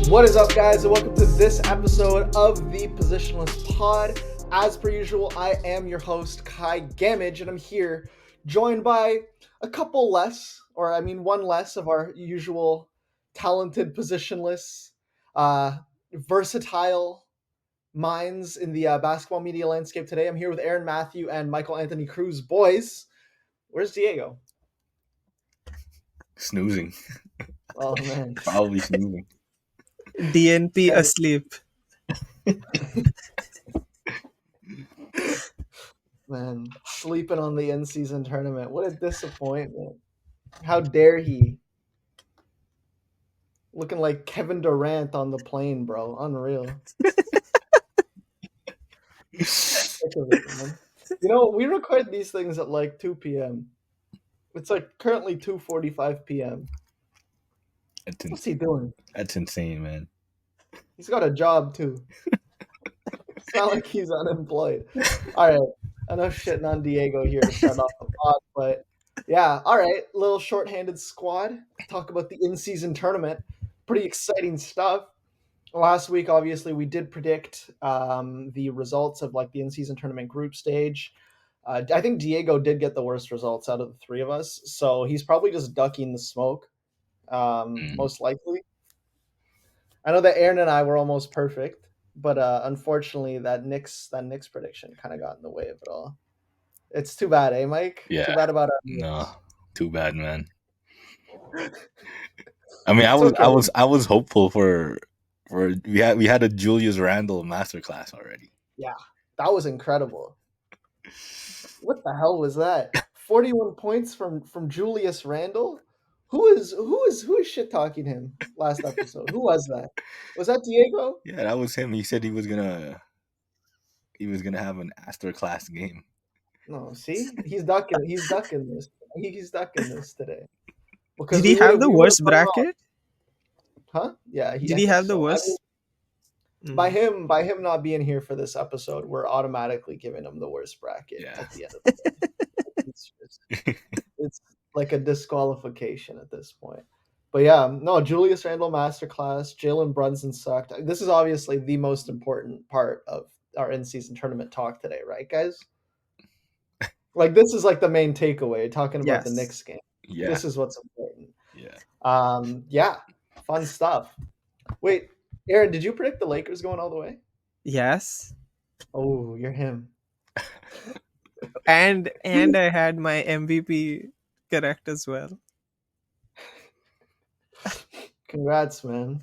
What is up, guys, and welcome to this episode of the Positionless Pod. As per usual, I am your host, Kai Gamage, and I'm here joined by a couple less, one less of our usual talented, positionless, versatile minds in the basketball media landscape today. I'm here with Aaron Matthew and Michael Anthony Cruz. Boys, where's Diego? Snoozing. Oh, man. Probably snoozing. DNP asleep. Man, sleeping on the in-season tournament. What a disappointment. How dare he? Looking like Kevin Durant on the plane, bro. Unreal. Sick of it, man. You know, we record these things at like 2 p.m. It's like currently 2:45 p.m. What's he doing? That's insane, man. He's got a job, too. It's not like he's unemployed. All right. Enough shitting on Diego here to start off the pod, but yeah, all right. Little shorthanded squad. Talk about the in-season tournament. Pretty exciting stuff. Last week, obviously, we did predict the results of like the in-season tournament group stage. I think Diego did get the worst results out of the three of us, so he's probably just ducking the smoke, most likely. I know that Aaron and I were almost perfect. But unfortunately, that Knicks prediction kind of got in the way of it all. It's too bad, eh, Mike? Yeah. Too bad about our No, too bad, man. I mean, I was hopeful for we had a Julius Randle masterclass already. Yeah, that was incredible. What the hell was that? 41 points from Julius Randle. Who is shit talking him last episode? Who was that? Was that Diego? Yeah, that was him. He said he was gonna have an masterclass game. No, see, he's ducking this. He's ducking this today. Did he have the worst bracket? Huh? Yeah. Did he have the worst? By him not being here for this episode, we're automatically giving him the worst bracket at the end of the day. It's like a disqualification at this point. But yeah, no, Julius Randle masterclass. Jalen Brunson sucked. This is obviously the most important part of our in-season tournament talk today, right, guys? Like, this is like the main takeaway, talking about the Knicks game. Yeah. This is what's important. Yeah. Yeah, fun stuff. Wait, Aaron, did you predict the Lakers going all the way? Yes. Oh, you're him. And I had my MVP correct as well. Congrats, man.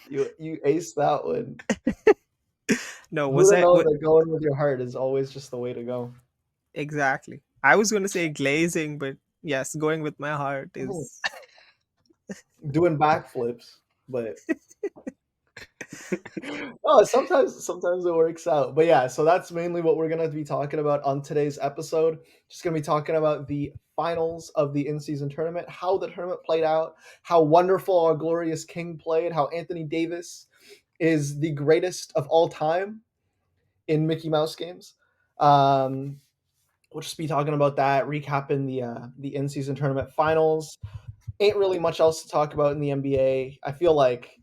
You aced that one. No, that going with your heart is always just the way to go. Exactly. I was going to say glazing, but yes, going with my heart is doing backflips, but oh, sometimes it works out. But yeah, so that's mainly what we're gonna be talking about on today's episode. Just gonna be talking about the finals of the in-season tournament, how the tournament played out, how wonderful our glorious king played, how Anthony Davis is the greatest of all time in Mickey Mouse games. We'll just be talking about that, recapping the in-season tournament finals. Ain't really much else to talk about in the NBA. I feel like,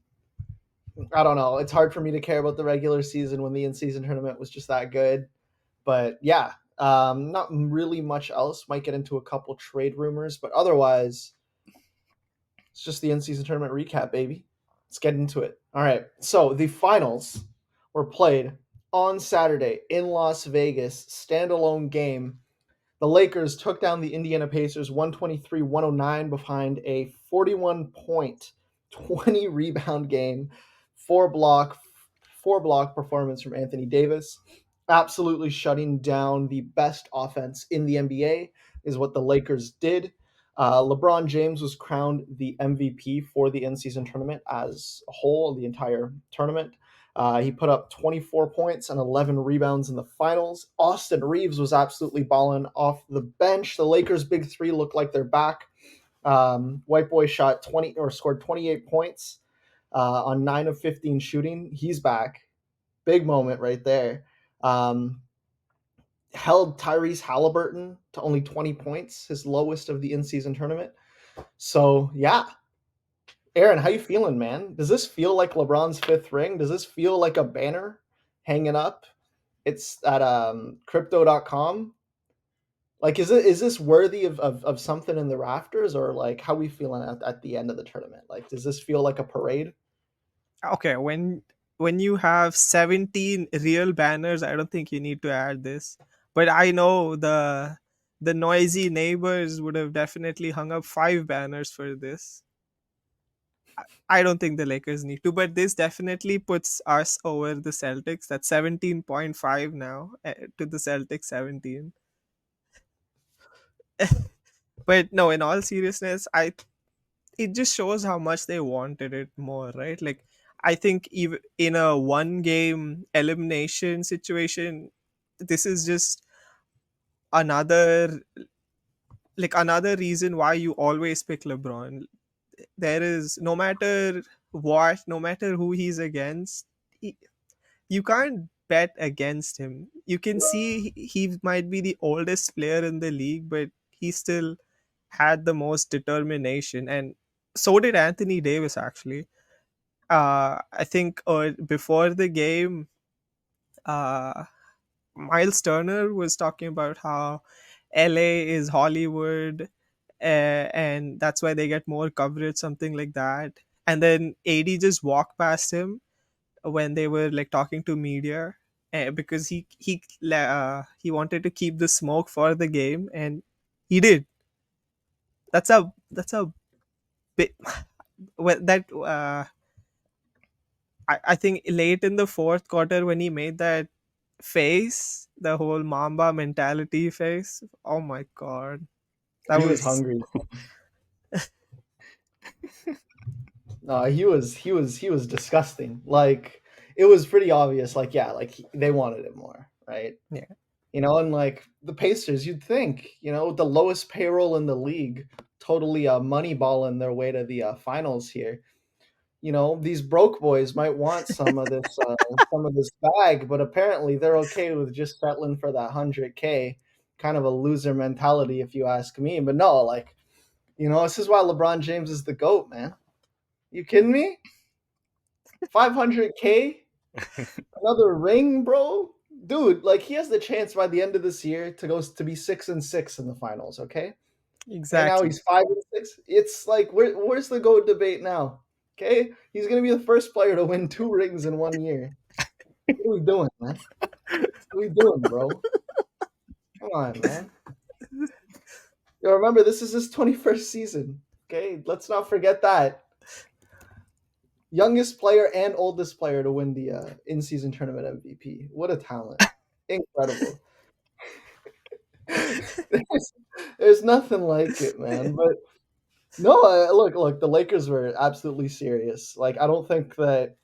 I don't know, it's hard for me to care about the regular season when the in-season tournament was just that good. But yeah, not really much else. Might get into a couple trade rumors, but otherwise, it's just the in-season tournament recap, baby. Let's get into it. All right, so the finals were played on Saturday in Las Vegas, standalone game. The Lakers took down the Indiana Pacers 123-109 behind a 41-point, 20-rebound game, four block performance from Anthony Davis. Absolutely shutting down the best offense in the NBA is what the Lakers did. LeBron James was crowned the MVP for the in-season tournament as a whole, the entire tournament. He put up 24 points and 11 rebounds in the finals. Austin Reeves was absolutely balling off the bench. The Lakers' big three looked like they're back. White Boy scored 28 points on 9 of 15 shooting. He's back. Big moment right there. Held Tyrese Haliburton to only 20 points, his lowest of the in-season tournament. So, yeah. Aaron, how you feeling, man? Does this feel like LeBron's fifth ring? Does this feel like a banner hanging up? It's at crypto.com. Like, is this worthy of something in the rafters, or like how we feeling at the end of the tournament? Like, does this feel like a parade? Okay, when you have 17 real banners, I don't think you need to add this. But I know the noisy neighbors would have definitely hung up 5 banners for this. I don't think the Lakers need to, but this definitely puts us over the Celtics. That's 17.5 now, to the Celtics 17. But no, in all seriousness, I it just shows how much they wanted it more, right? Like, I think even in a one game elimination situation, this is just another another reason why you always pick LeBron. There is, no matter what, no matter who he's against, he, you can't bet against him. You can see he might be the oldest player in the league, but he still had the most determination, and so did Anthony Davis actually. I think before the game, uh, Miles Turner was talking about how LA is Hollywood, and that's why they get more coverage, something like that. And then AD just walked past him when they were like talking to media, because he wanted to keep the smoke for the game, and he did. That's a bit well, that I think late in the fourth quarter when he made that face, the whole Mamba mentality face. Oh my god, that He was was hungry. No, he was disgusting. Like, it was pretty obvious. Like, yeah, like they wanted it more, right? yeah, And like the Pacers, you'd think, with the lowest payroll in the league, totally money balling their way to the finals here. These broke boys might want some of this bag, but apparently they're okay with just settling for that 100K. Kind of a loser mentality, if you ask me. But no, like, this is why LeBron James is the GOAT, man. You kidding me? 500K, another ring, bro. Dude, like, he has the chance by the end of this year to be 6-6 in the finals. Okay. Right now exactly. he's 5-6. It's like, where's the GOAT debate now? Okay, he's gonna be the first player to win 2 rings in 1 year. What are we doing, man? What are we doing, bro? Come on, man. Yo, remember, this is his 21st season. Okay, let's not forget that. Youngest player and oldest player to win the in-season tournament MVP. What a talent! Incredible. there's, there's nothing like it, man. But no, look, the Lakers were absolutely serious. Like, I don't think that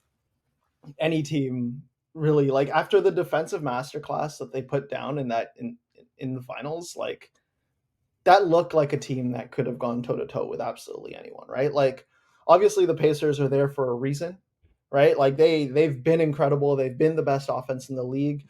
any team really, like, after the defensive masterclass that they put down in the finals, like, that looked like a team that could have gone toe to toe with absolutely anyone, right? Like, obviously the Pacers are there for a reason, right? Like, they've been incredible. They've been the best offense in the league.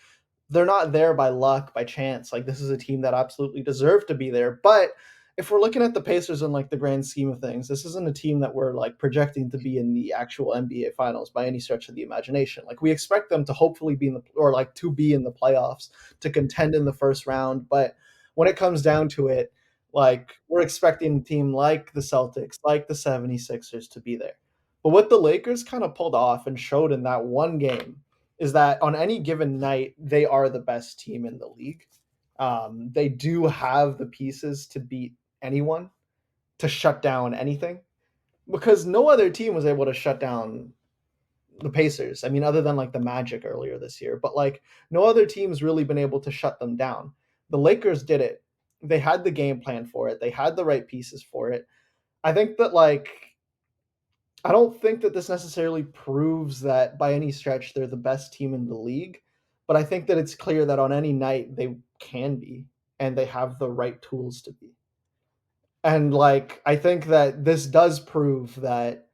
They're not there by luck, by chance. Like, this is a team that absolutely deserved to be there. But if we're looking at the Pacers in like the grand scheme of things, this isn't a team that we're like projecting to be in the actual NBA finals by any stretch of the imagination. Like, we expect them to hopefully be in the, or like to be in the playoffs, to contend in the first round. But when it comes down to it, like, we're expecting a team like the Celtics, like the 76ers to be there. But what the Lakers kind of pulled off and showed in that one game is that on any given night, they are the best team in the league. They do have the pieces to beat anyone, to shut down anything, because no other team was able to shut down the Pacers. I mean, other than like the Magic earlier this year, but like no other team's really been able to shut them down. The Lakers did it. They had the game plan for it. They had the right pieces for it. I think that, like, I don't think that this necessarily proves that by any stretch they're the best team in the league, but I think that it's clear that on any night they can be, and they have the right tools to be. And like, I think that this does prove that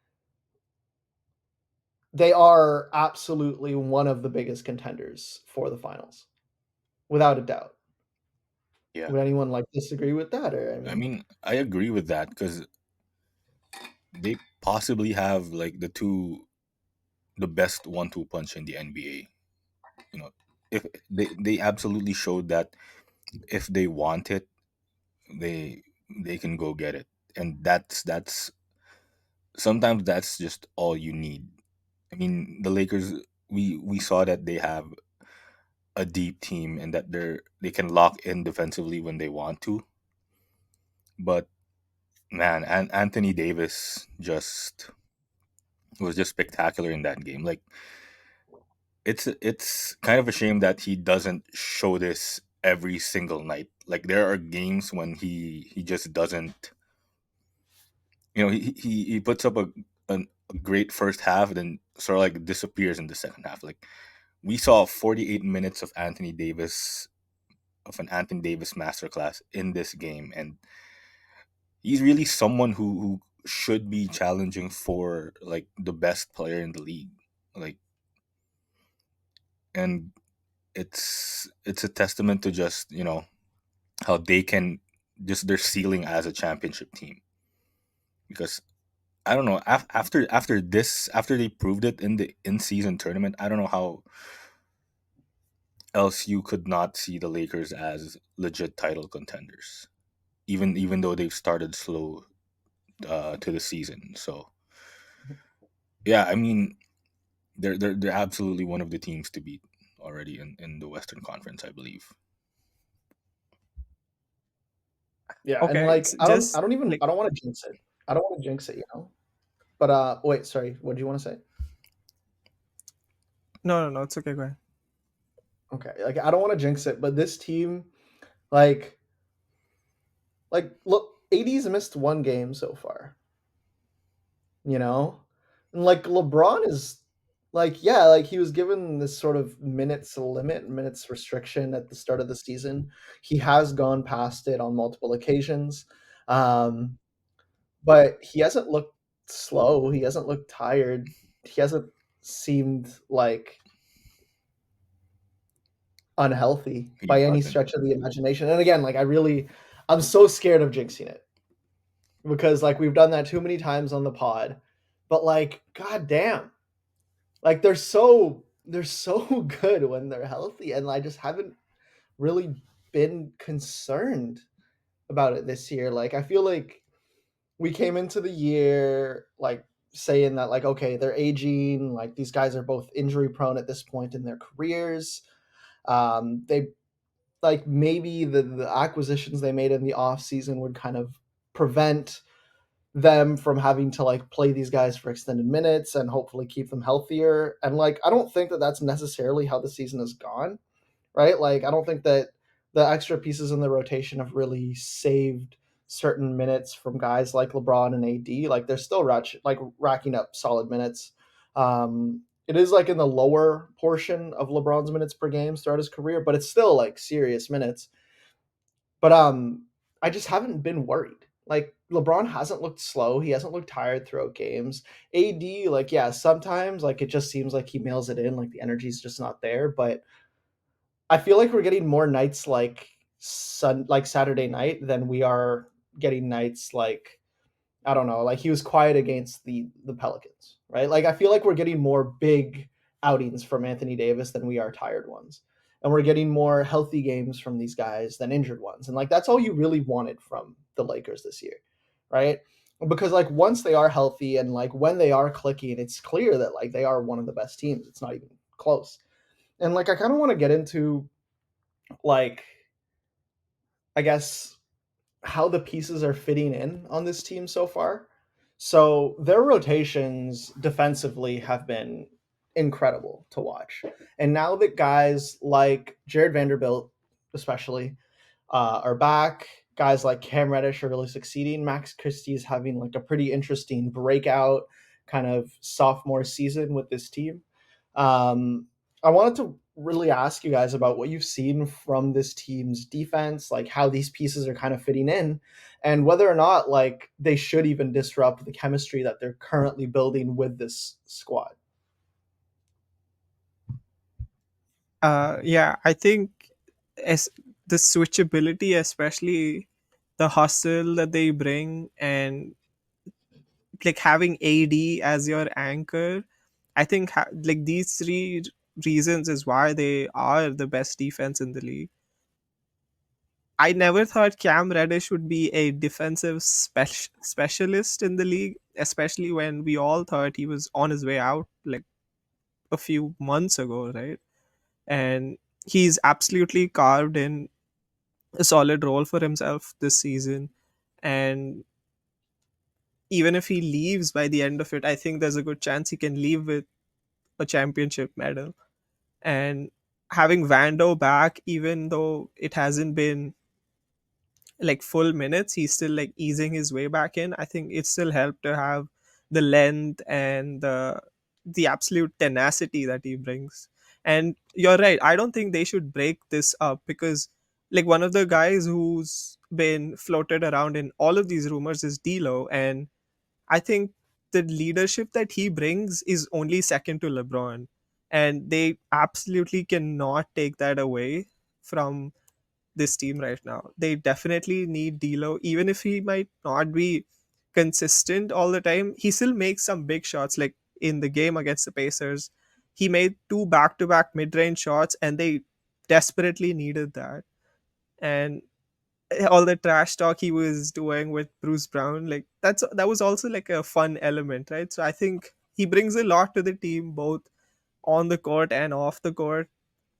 they are absolutely one of the biggest contenders for the finals, without a doubt. Yeah. Would anyone like disagree with that? Or, I I mean, mean, I agree with that because they possibly have like the best 1-2 punch in the NBA. You know, if they absolutely showed that if they want it, they they can go get it, and that's sometimes that's just all you need. I mean, the Lakers, we saw that they have a deep team and that they can lock in defensively when they want to. But man, and Anthony Davis just was just spectacular in that game. Like it's kind of a shame that he doesn't show this every single night. Like there are games when he just doesn't. He puts up a great first half, then sort of like disappears in the second half. Like we saw 48 minutes of an Anthony Davis masterclass in this game, and he's really someone who should be challenging for like the best player in the league. Like, and it's a testament to just how they can just their ceiling as a championship team. Because I don't know, after they proved it in the in season tournament, I don't know how else you could not see the Lakers as legit title contenders, even though they've started slow to the season. So yeah, I mean they're absolutely one of the teams to beat already in the Western Conference, I believe. Yeah, and Okay, like it's just like I don't want to jinx it. I don't want to jinx it, But wait, sorry. What do you want to say? no, no, no. It's okay. Go ahead. Okay, like I don't want to jinx it, but this team, like, look, AD's missed one game so far. You know, and like LeBron is, like, yeah, like he was given this sort of minutes restriction at the start of the season. He has gone past it on multiple occasions, um, but he hasn't looked slow. He hasn't looked tired. He hasn't seemed like unhealthy He by any hasn't. stretch of the imagination. And again, like I'm so scared of jinxing it because like we've done that too many times on the pod. But like, god damn, like they're so good when they're healthy, and I just haven't really been concerned about it this year. Like I feel like we came into the year like saying that like okay, they're aging, like these guys are both injury prone at this point in their careers. They like maybe the acquisitions they made in the off season would kind of prevent them from having to like play these guys for extended minutes and hopefully keep them healthier. And like I don't think that that's necessarily how the season has gone, right? Like I don't think that the extra pieces in the rotation have really saved certain minutes from guys like LeBron and AD. Like they're still racking up solid minutes. It is like in the lower portion of LeBron's minutes per game throughout his career, but it's still like serious minutes. But I just haven't been worried. Like LeBron hasn't looked slow. He hasn't looked tired throughout games. AD, like yeah, sometimes like it just seems like he mails it in. Like the energy's just not there. But I feel like we're getting more nights like Saturday night than we are getting nights like I don't know, like he was quiet against the Pelicans, right? Like I feel like we're getting more big outings from Anthony Davis than we are tired ones. And we're getting more healthy games from these guys than injured ones. And like that's all you really wanted from the Lakers this year, right? Because like once they are healthy and like when they are clicking, it's clear that like they are one of the best teams. It's not even close. And like I kind of want to get into like I guess how the pieces are fitting in on this team so far. So their rotations defensively have been incredible to watch. And now that guys like Jared Vanderbilt, especially, are back, guys like Cam Reddish are really succeeding. Max Christie is having like a pretty interesting breakout kind of sophomore season with this team. I wanted to really ask you guys about what you've seen from this team's defense, like how these pieces are kind of fitting in, and whether or not like they should even disrupt the chemistry that they're currently building with this squad. Yeah, I think as the switchability, especially the hustle that they bring, and like having AD as your anchor, I think like these three reasons is why they are the best defense in the league. I never thought Cam Reddish would be a defensive specialist in the league, especially when we all thought he was on his way out like a few months ago, right? And he's absolutely carved in a solid role for himself this season. And even if he leaves by the end of it, I think there's a good chance he can leave with a championship medal. And having Vando back, even though it hasn't been like full minutes, he's still like easing his way back in. I think it still helped to have the length and the absolute tenacity that he brings. And you're right, I don't think they should break this up, because like one of the guys who's been floated around in all of these rumors is D'Lo, and I think the leadership that he brings is only second to LeBron, and they absolutely cannot take that away from this team right now. They definitely need D'Lo, even if he might not be consistent all the time. He still makes some big shots, like in the game against the Pacers. He made two back-to-back mid-range shots, and they desperately needed that. And all the trash talk he was doing with Bruce Brown, like that was also like a fun element, right? So I think he brings a lot to the team, both on the court and off the court.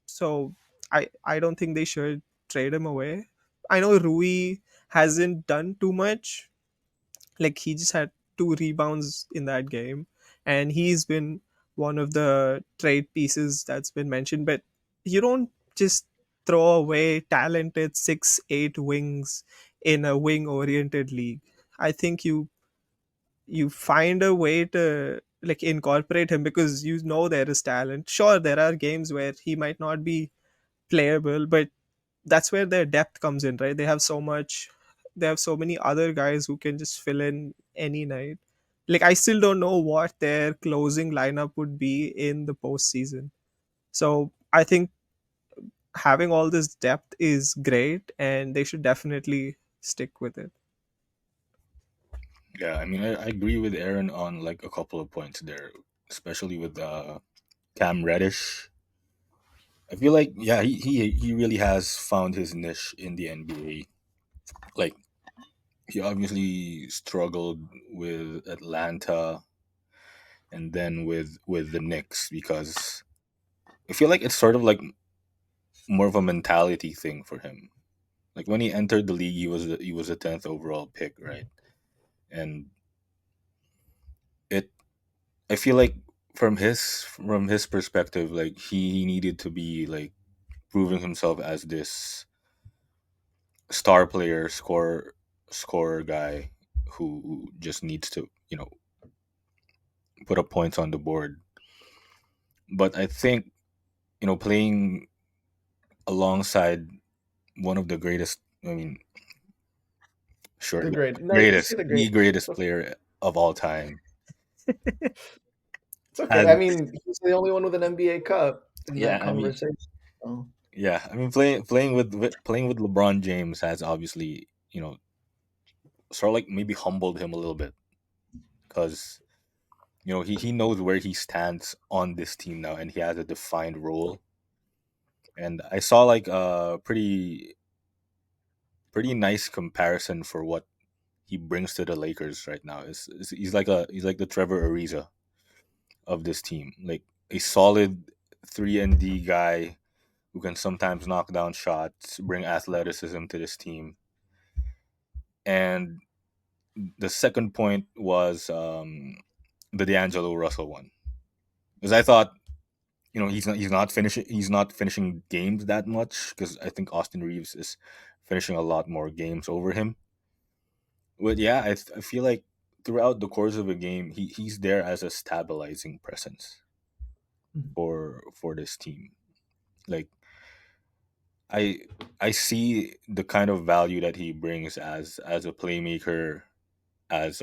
So I don't think they should trade him away. I know Rui hasn't done too much. Like he just had two rebounds in that game, and he's been one of the trade pieces that's been mentioned. But you don't just throw away talented 6'8" wings in a wing oriented league. I think you find a way to like incorporate him, because you know there is talent. Sure, there are games where he might not be playable, but that's where their depth comes in, right? They have so many other guys who can just fill in any night. Like I still don't know what their closing lineup would be in the postseason. So I think having all this depth is great, and they should definitely stick with it. Yeah, I mean, I agree with Aaron on like a couple of points there, especially with Cam Reddish. I feel like yeah, he really has found his niche in the NBA. Like he obviously struggled with Atlanta and then with the Knicks because I feel like it's sort of like more of a mentality thing for him. Like when he entered the league, he was a 10th overall pick, right? And it I feel like from his perspective, like he needed to be like proving himself as this star player, scorer guy who just needs to put up points on the board. But I think playing alongside one of the greatest, I mean, sure, The great. No, you can say greatest, the great. the greatest It's player of all time okay. has I mean, he's the only one with an NBA cup in yeah, that I mean, conversation. So, yeah, I mean, playing with LeBron James has obviously sort of like maybe humbled him a little bit because he knows where he stands on this team now and he has a defined role. And I saw like a pretty nice comparison for what he brings to the Lakers right now. He's like the Trevor Ariza of this team, like a solid 3 and D guy who can sometimes knock down shots, bring athleticism to this team. And the second point was the D'Angelo Russell one, because I thought he's not finishing games that much because I think Austin Reeves is finishing a lot more games over him. But yeah, I feel like throughout the course of a game, he's there as a stabilizing presence for this team. Like I I see the kind of value that he brings as a playmaker, as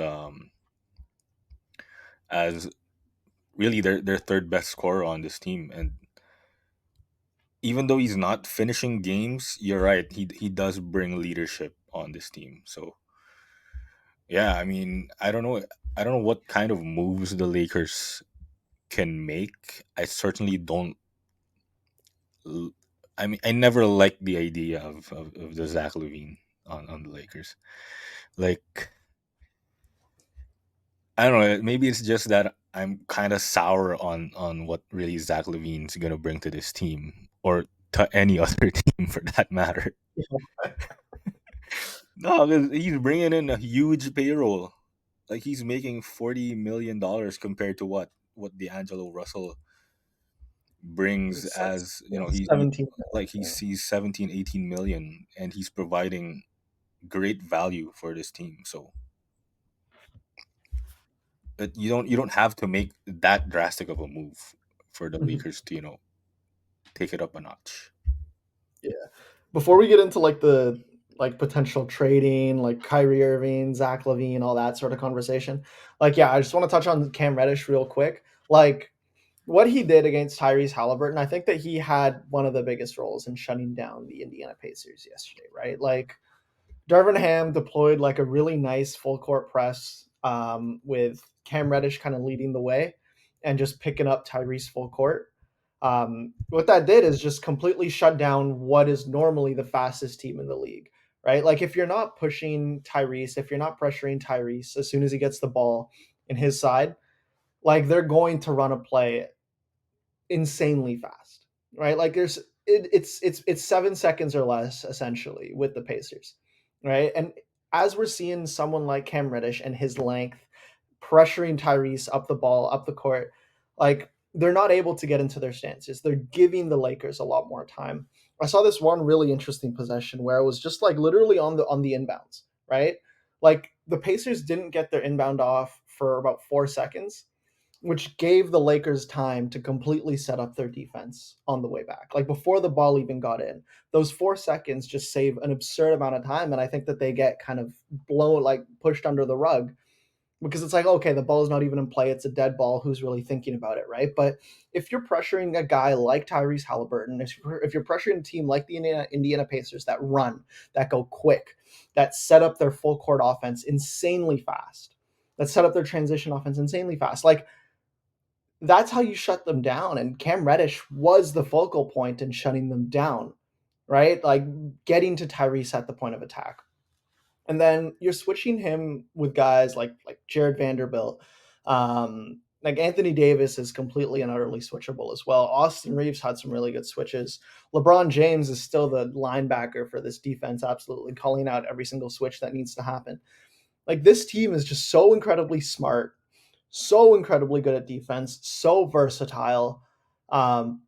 as really their third best scorer on this team. And even though he's not finishing games, you're right, he does bring leadership on this team. So yeah, I mean, I don't know. I don't know what kind of moves the Lakers can make. I certainly don't. l- I mean, I never liked the idea of the Zach Levine on the Lakers. Like, I don't know. Maybe it's just that I'm kind of sour on what really Zach Levine's gonna bring to this team, or to any other team for that matter. No, 'cause he's bringing in a huge payroll. Like, he's making $40 million compared to what D'Angelo Russell brings, It's like as you know, he 17. like he Yeah. sees 17, 18 million, and he's providing great value for this team. So, but you don't have to make that drastic of a move for the Mhm. Lakers to take it up a notch. Yeah. Before we get into like the like potential trading, like Kyrie Irving, Zach Levine, all that sort of conversation, like yeah, I just want to touch on Cam Reddish real quick. Like what he did against Tyrese Haliburton, I think that he had one of the biggest roles in shutting down the Indiana Pacers yesterday, right? Like Darvin Ham deployed like a really nice full court press with Cam Reddish kind of leading the way and just picking up Tyrese full court. What that did is just completely shut down what is normally the fastest team in the league, right? Like if you're not pushing Tyrese, if you're not pressuring Tyrese as soon as he gets the ball in his side, like they're going to run a play insanely fast, right? Like it's 7 seconds or less essentially with the Pacers, right? And as we're seeing someone like Cam Reddish and his length pressuring Tyrese up the ball, up the court, like they're not able to get into their stances. They're giving the Lakers a lot more time. I saw this one really interesting possession where it was just like literally on the inbounds, right? Like the Pacers didn't get their inbound off for about 4 seconds, which gave the Lakers time to completely set up their defense on the way back. Like before the ball even got in, those 4 seconds just save an absurd amount of time. And I think that they get kind of blown, like pushed under the rug because it's like, okay, the ball's not even in play. It's a dead ball. Who's really thinking about it, right? But if you're pressuring a guy like Tyrese Haliburton, if you're pressuring a team like the Indiana Pacers that run, that go quick, that set up their full court offense insanely fast, that set up their transition offense insanely fast, like that's how you shut them down. And Cam Reddish was the focal point in shutting them down, right? Like getting to Tyrese at the point of attack. And then you're switching him with guys like Jared Vanderbilt. Like Anthony Davis is completely and utterly switchable as well. Austin Reeves had some really good switches. LeBron James is still the linebacker for this defense, absolutely calling out every single switch that needs to happen. Like this team is just so incredibly smart, so incredibly good at defense, so versatile. Um,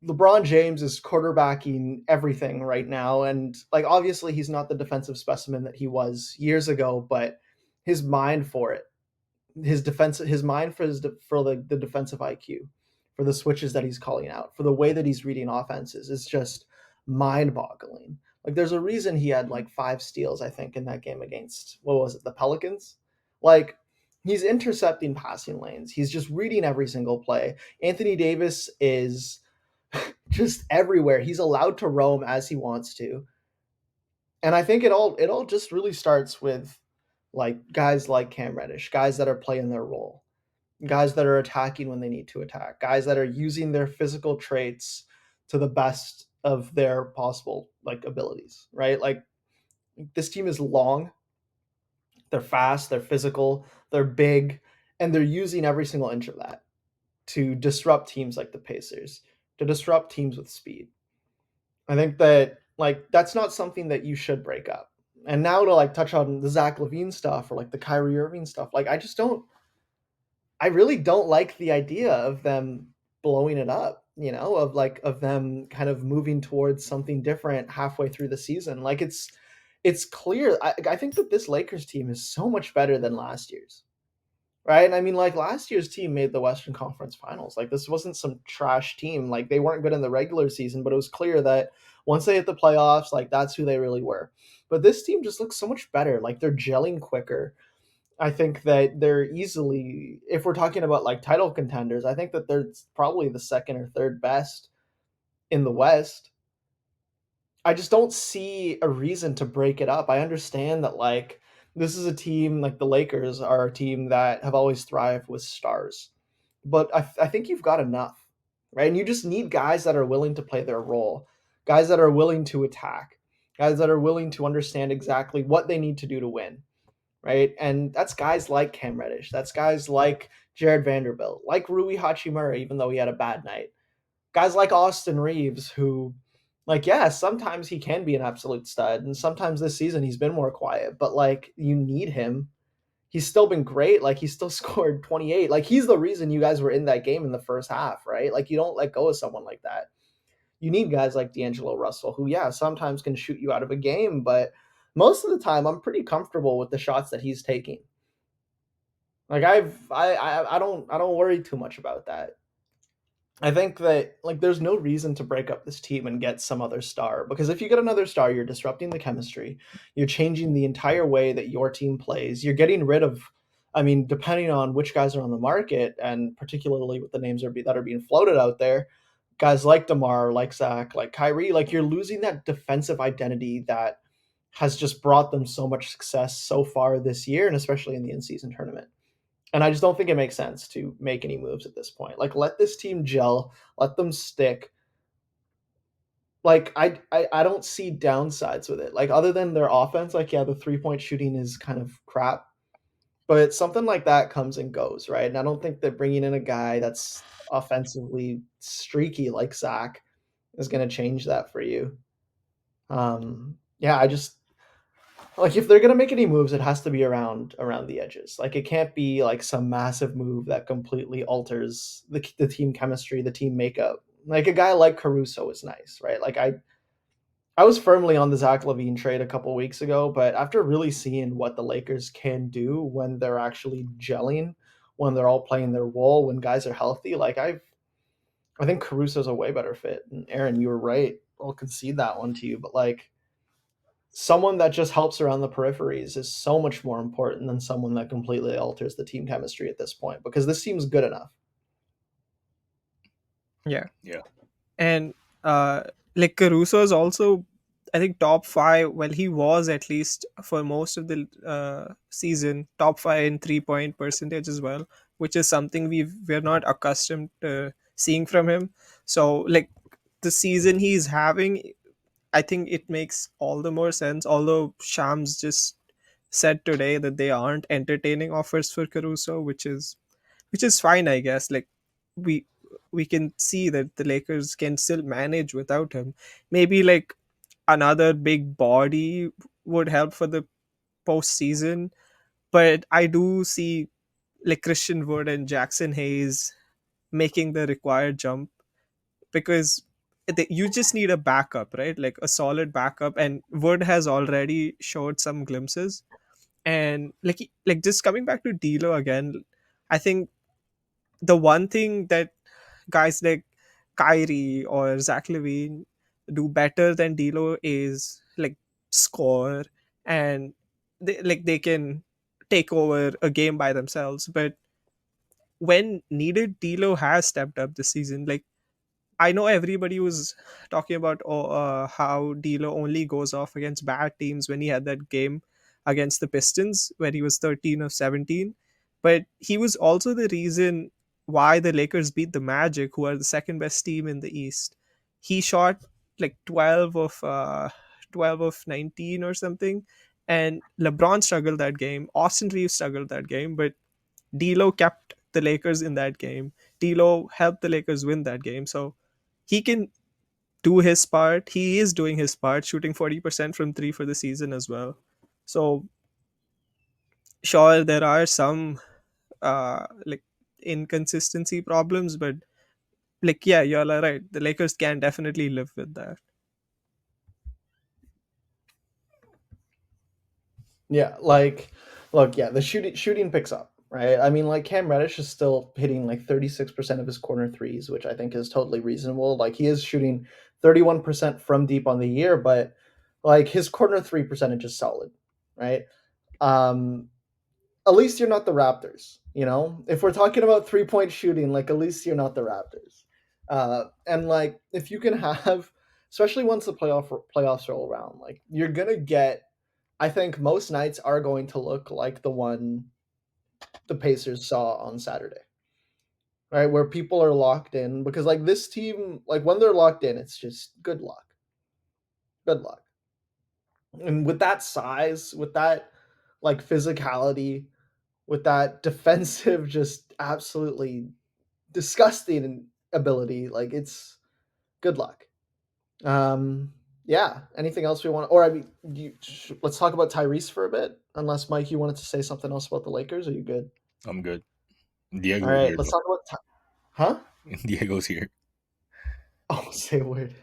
LeBron James is quarterbacking everything right now, and like obviously he's not the defensive specimen that he was years ago, but his mind for it, his mind for for the defensive IQ, for the switches that he's calling out, for the way that he's reading offenses is just mind-boggling. Like there's a reason he had like 5 steals, I think, in that game against what was it, the Pelicans? Like he's intercepting passing lanes. He's just reading every single play. Anthony Davis is just everywhere. He's allowed to roam as he wants to. And I think it all just really starts with like guys like Cam Reddish, guys that are playing their role, guys that are attacking when they need to attack, guys that are using their physical traits to the best of their possible like abilities, right? Like this team is long, they're fast, they're physical, they're big, and they're using every single inch of that to disrupt teams like the Pacers, to disrupt teams with speed. I think that like that's not something that you should break up. And now to like touch on the Zach Levine stuff or like the Kyrie Irving stuff, like I really don't like the idea of them blowing it up, of like of them kind of moving towards something different halfway through the season. Like it's clear. I think that this Lakers team is so much better than last year's. Right? And I mean, like last year's team made the Western Conference Finals. Like this wasn't some trash team. Like they weren't good in the regular season, but it was clear that once they hit the playoffs, like that's who they really were. But this team just looks so much better. Like they're gelling quicker. I think that they're easily, if we're talking about like title contenders, I think that they're probably the second or third best in the West. I just don't see a reason to break it up. I understand that like this is a team like the Lakers are a team that have always thrived with stars. But I think you've got enough, right? And you just need guys that are willing to play their role, guys that are willing to attack, guys that are willing to understand exactly what they need to do to win, right? And that's guys like Cam Reddish. That's guys like Jared Vanderbilt, like Rui Hachimura, even though he had a bad night. Guys like Austin Reeves, who, like, yeah, sometimes he can be an absolute stud, and sometimes this season he's been more quiet, but like, you need him. He's still been great. Like, he still scored 28. Like, he's the reason you guys were in that game in the first half, right? Like, you don't let go of someone like that. You need guys like D'Angelo Russell, who, yeah, sometimes can shoot you out of a game, but most of the time, I'm pretty comfortable with the shots that he's taking. Like, I don't worry too much about that. I think that, like, there's no reason to break up this team and get some other star, because if you get another star, you're disrupting the chemistry. You're changing the entire way that your team plays. You're getting rid of, I mean, depending on which guys are on the market, and particularly with the names that are being floated out there, guys like DeMar, like Zach, like Kyrie, like, you're losing that defensive identity that has just brought them so much success so far this year, and especially in the in-season tournament. And I just don't think it makes sense to make any moves at this point. Like, let this team gel, let them stick. Like, I don't see downsides with it. Like, other than their offense, like, yeah, the 3-point shooting is kind of crap, but something like that comes and goes, right? And I don't think that bringing in a guy that's offensively streaky like Zach is going to change that for you. Yeah, I just, like, if they're gonna make any moves, it has to be around the edges. Like, it can't be like some massive move that completely alters the team chemistry, the team makeup. Like, a guy like Caruso is nice, right? Like, I was firmly on the Zach LaVine trade a couple weeks ago, but after really seeing what the Lakers can do when they're actually gelling, when they're all playing their role, when guys are healthy, like, I think Caruso's a way better fit. And Aaron, you were right. I'll concede that one to you, but like, someone that just helps around the peripheries is so much more important than someone that completely alters the team chemistry at this point, because this team's good enough. Yeah. Yeah. And uh like Caruso is also, I think, top five. Well, he was, at least for most of the season, top five in 3-point percentage as well, which is something we're not accustomed to seeing from him. So, like, the season he's having, I think it makes all the more sense. Although Shams just said today that they aren't entertaining offers for Caruso, which is fine, I guess. Like, we we can see that the Lakers can still manage without him. Maybe like another big body would help for the postseason, but I do see like Christian Wood and Jackson Hayes making the required jump, because you just need a backup, right? Like a solid backup, and Wood has already showed some glimpses. And like just coming back to D'Lo again, I think the one thing that guys like Kyrie or Zach Levine do better than D'Lo is like score, and they can take over a game by themselves. But when needed, D'Lo has stepped up this season. Like, I know everybody was talking about how D'Lo only goes off against bad teams when he had that game against the Pistons where he was 13 of 17, but he was also the reason why the Lakers beat the Magic, who are the second best team in the East. He shot like 12 of 19 or something, and LeBron struggled that game. Austin Reeves struggled that game, but D'Lo kept the Lakers in that game. D'Lo helped the Lakers win that game, so he can do his part. He is doing his part, shooting 40% from three for the season as well. So sure, there are some like inconsistency problems, but like, yeah, you're right. The Lakers can definitely live with that. Yeah, like, look, yeah, the shooting picks up, right? I mean, like, Cam Reddish is still hitting like 36% of his corner threes, which I think is totally reasonable. Like, he is shooting 31% from deep on the year, but like, his corner three percentage is solid, right? Um, at least you're not the Raptors, you know? If we're talking about 3-point shooting, like, at least you're not the Raptors. And like, if you can have, especially once the playoffs roll around, like, you're gonna get I think most nights are going to look like the one the Pacers saw on Saturday. Right, where people are locked in because like this team, like when they're locked in, it's just good luck. Good luck. And with that size, with that like physicality, with that defensive just absolutely disgusting ability, like it's good luck. Yeah. Anything else we want? Or I mean, let's talk about Tyrese for a bit. Unless Mike, you wanted to say something else about the Lakers. Are you good? I'm good. All Diego's right. here Let's though. talk about. Huh? Diego's here. Oh, say a word.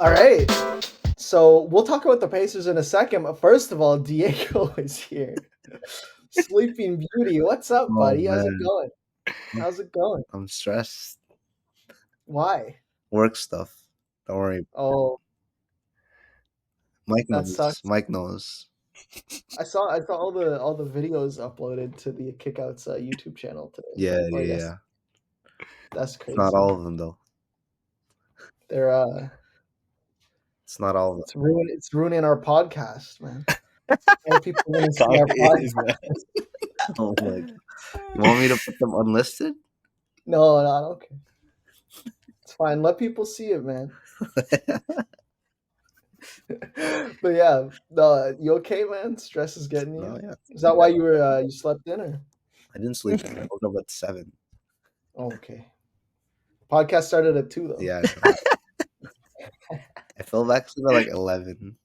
All right. So we'll talk about the Pacers in a second, but first of all, Diego is here. Sleeping Beauty, what's up, Oh buddy? How's it man, going? How's it going? I'm stressed. Why? Work stuff. Don't worry. Oh, Mike that knows. sucks. Mike knows. I saw all the videos uploaded to the Kickouts YouTube channel today, Yeah, or yeah, yes, yeah. that's It's not crazy. all of them though. They're It's not all of them. it's ruining our podcast, man. More people want to see Kinda our is, podcast. man. Oh my god. You want me to put them unlisted? No, I don't care. It's fine. Let people see it, man. But yeah, you okay, man? Stress is getting you. No, yeah. Is that why you slept in, or? I didn't sleep. I woke up at 7. Oh, okay. Podcast started at 2 though. Yeah, I fell back asleep at like 11.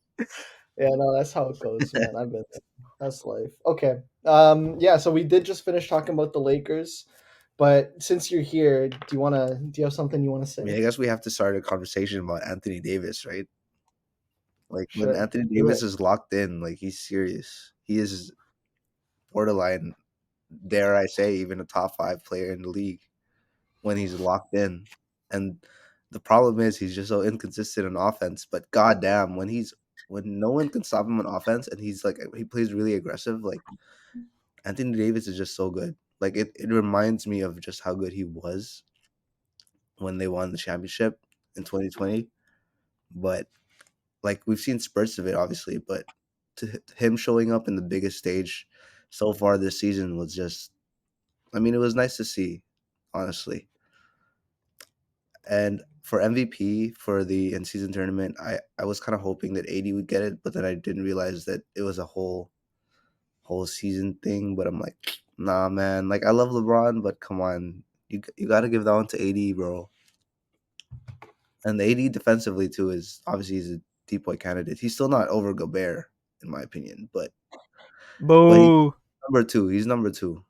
Yeah, no, that's how it goes, man. I've been there. That's life. Okay. Yeah, so we did just finish talking about the Lakers, but since you're here, do you have something you want to I mean, I say? guess we have to start a conversation about Anthony Davis, right? Like when Sure. Anthony Do it. Davis is locked in, like he's serious. He is borderline, dare I say, even a top 5 player in the league when he's locked in. And the problem is he's just so inconsistent on offense. But goddamn, when no one can stop him on offense and he's like he plays really aggressive, like Anthony Davis is just so good. Like it reminds me of just how good he was when they won the championship in 2020. But like we've seen spurts of it obviously, but him showing up in the biggest stage so far this season was just, I mean, it was nice to see, honestly. And for MVP for the in season tournament, I was kind of hoping that AD would get it, but then I didn't realize that it was a whole season thing. But I'm like, nah, man. Like I love LeBron, but come on, you got to give that one to AD, bro. And the AD defensively too is obviously he's a deep boy candidate. He's still not over Gobert in my opinion, but he's Boo. number two. He's number two.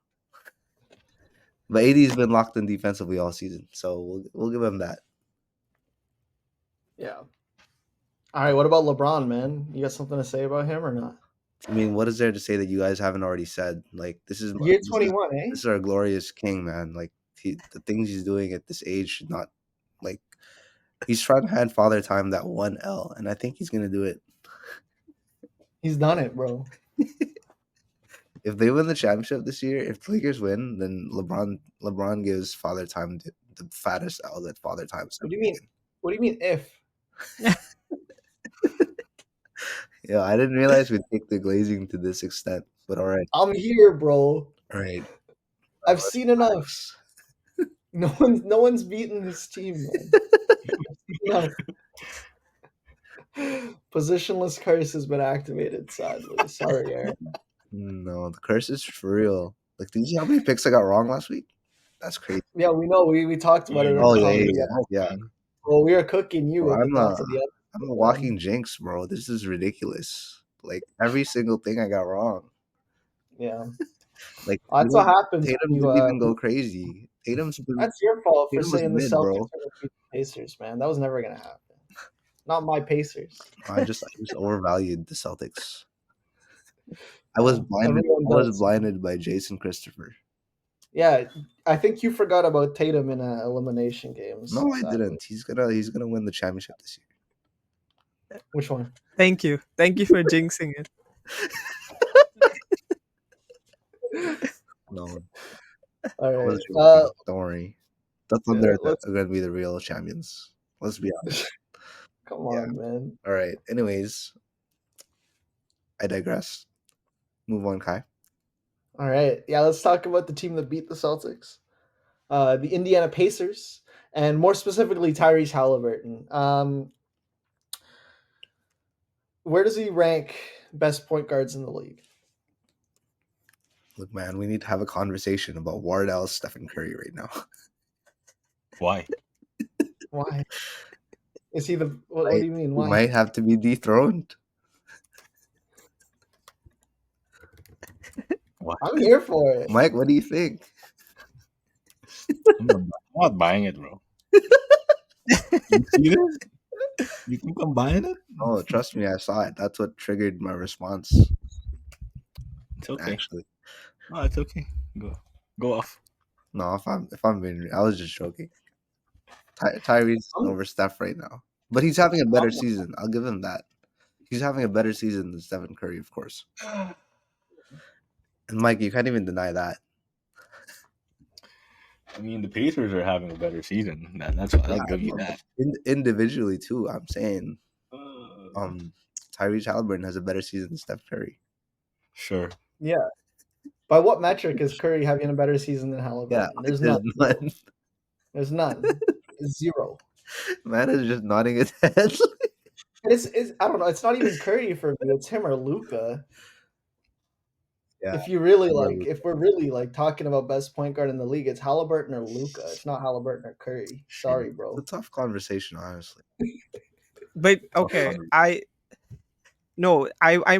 But AD's been locked in defensively all season, so we'll give him that. Yeah. All right. What about LeBron, man? You got something to say about him or not? I mean, what is there to say that you guys haven't already said? Like Year 21, eh? this is our glorious king, man. Like the things he's doing at this age should not, like, he's trying to hand Father Time that 1 L, and I think he's gonna do it. He's done it, bro. If they win the championship this year, if the Lakers win, then LeBron gives Father Time the fattest L that Father Time's What ever do you mean? taken. What do you mean if? Yeah, I didn't realize we'd take the glazing to this extent, but all right, I'm here, bro. all right. I've seen enough. No one's beaten this team, man. Enough. Positionless curse has been activated, sadly. Sorry, Aaron. No, the curse is for real. Like, did you see how many picks I got wrong last week? That's crazy. Yeah, we know. We talked about it on Oh the yeah, yeah, comments. yeah. Well, we are cooking you Bro, at the top of the I'm a episode, man. walking jinx, bro. This is ridiculous. Like every single thing I got wrong. Yeah, Like that's what happens Tatum when didn't even you. go crazy. That's your fault for Tatum was saying the mid, Celtics bro. are the beat the Pacers, man. That was never gonna happen. Not my Pacers. I just overvalued the Celtics. I was Everyone blinded does. by Jason Christopher. Yeah, I think you forgot about Tatum in elimination games. No, I sadly. didn't. He's gonna win the championship this year. Which one? Thank you for jinxing it. No, All I was right. joking. Don't worry. That's when Yeah, they're gonna be the real champions. Let's be honest. come Yeah. on, man. All right. Anyways, I digress. Move on, Kai. All right. Yeah, let's talk about the team that beat the Celtics. The Indiana Pacers, and more specifically Tyrese Haliburton. Where does he rank best point guards in the league? Look, man, we need to have a conversation about Wardell, Stephen Curry right now. Why? Why? Is he the what do you mean? He Why? might have to be dethroned. Why? I'm here for it. Mike, what do you think? I'm not buying it, bro. You see this? You think I'm buying it? Oh, trust me, I saw it. That's what triggered my response. It's okay. Actually, No, it's okay. Go off. no. If I'm being, I was just joking. Tyrese over Steph right now, but he's having a better season. I'll give him that. He's having a better season than Stephen Curry, of course. And Mike, you can't even deny that. I mean, the Pacers are having a better season. That's why I'll give you that. Individually too, I'm saying. Uh, Tyrese Haliburton has a better season than Steph Curry. Sure. Yeah. By what metric is Curry having a better season than Haliburton? Yeah, There's none. none. There's none. Zero. Man is just nodding his head. It's I don't know. It's not even Curry for me. It's him or Luka. Yeah, If you really him or like, Luka. if we're really like talking about best point guard in the league, it's Haliburton or Luka. It's not Haliburton or Curry. Sorry, bro. It's a tough conversation, honestly. But okay, I'm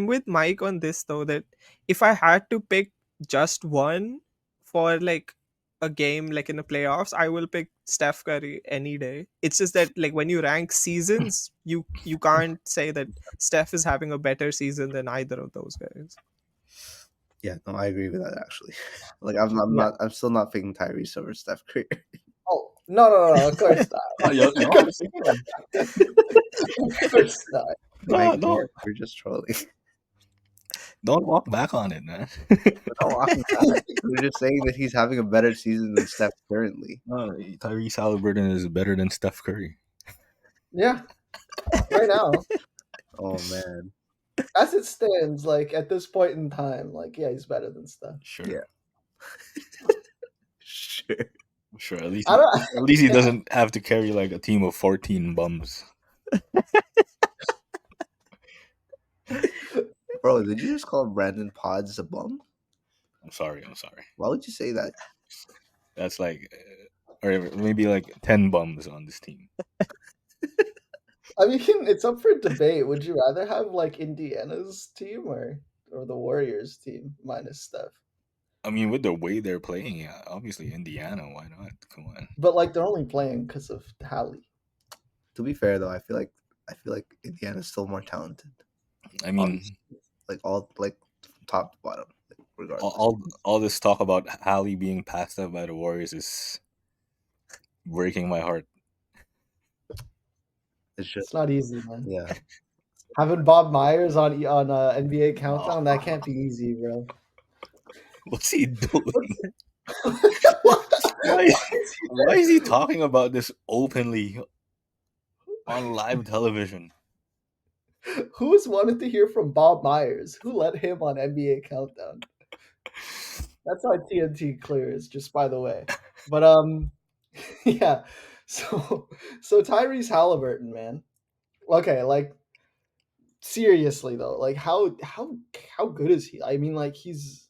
with Mike on this though, that if I had to pick just one for like a game like in the playoffs, I will pick Steph Curry any day. It's just that like when you rank seasons, you can't say that Steph is having a better season than either of those guys. Yeah, no, I agree with that actually. Like I'm still not picking Tyrese over Steph Curry. Oh no! Of course not. Oh, you're Of course not. Mike, no. we're just trolling. Don't walk back on it, man. We're not walking back. We're just saying that he's having a better season than Steph currently. No, Tyrese Haliburton is better than Steph Curry. Yeah, right now, Oh man. as it stands, like at this point in time, like yeah, he's better than Steph. Sure. Yeah. Sure. At least I don't. at least he doesn't have to carry like a team of 14 bums. Bro, did you just call Brandon Podds a bum? I'm sorry. Why would you say that? That's like, or maybe like 10 bums on this team. I mean, it's up for debate. Would you rather have like Indiana's team or the Warriors team minus Steph? I mean, with the way they're playing, yeah, obviously Indiana. Why not? Come on. But like they're only playing because of Hallie. To be fair though, I feel like Indiana's still more talented. I mean, like all like top to bottom, like, regardless. all this talk about Hallie being passed up by the Warriors is breaking my heart. It's not easy, man. Yeah. Having Bob Myers on NBA Countdown, that can't be easy, bro. What's he doing? Why is he talking about this openly on live television? Who's wanted to hear from Bob Myers? Who let him on NBA Countdown? That's how TNT clears, just by the way. But yeah. So Tyrese Haliburton, man. Okay, like seriously though, like how good is he? I mean, like he's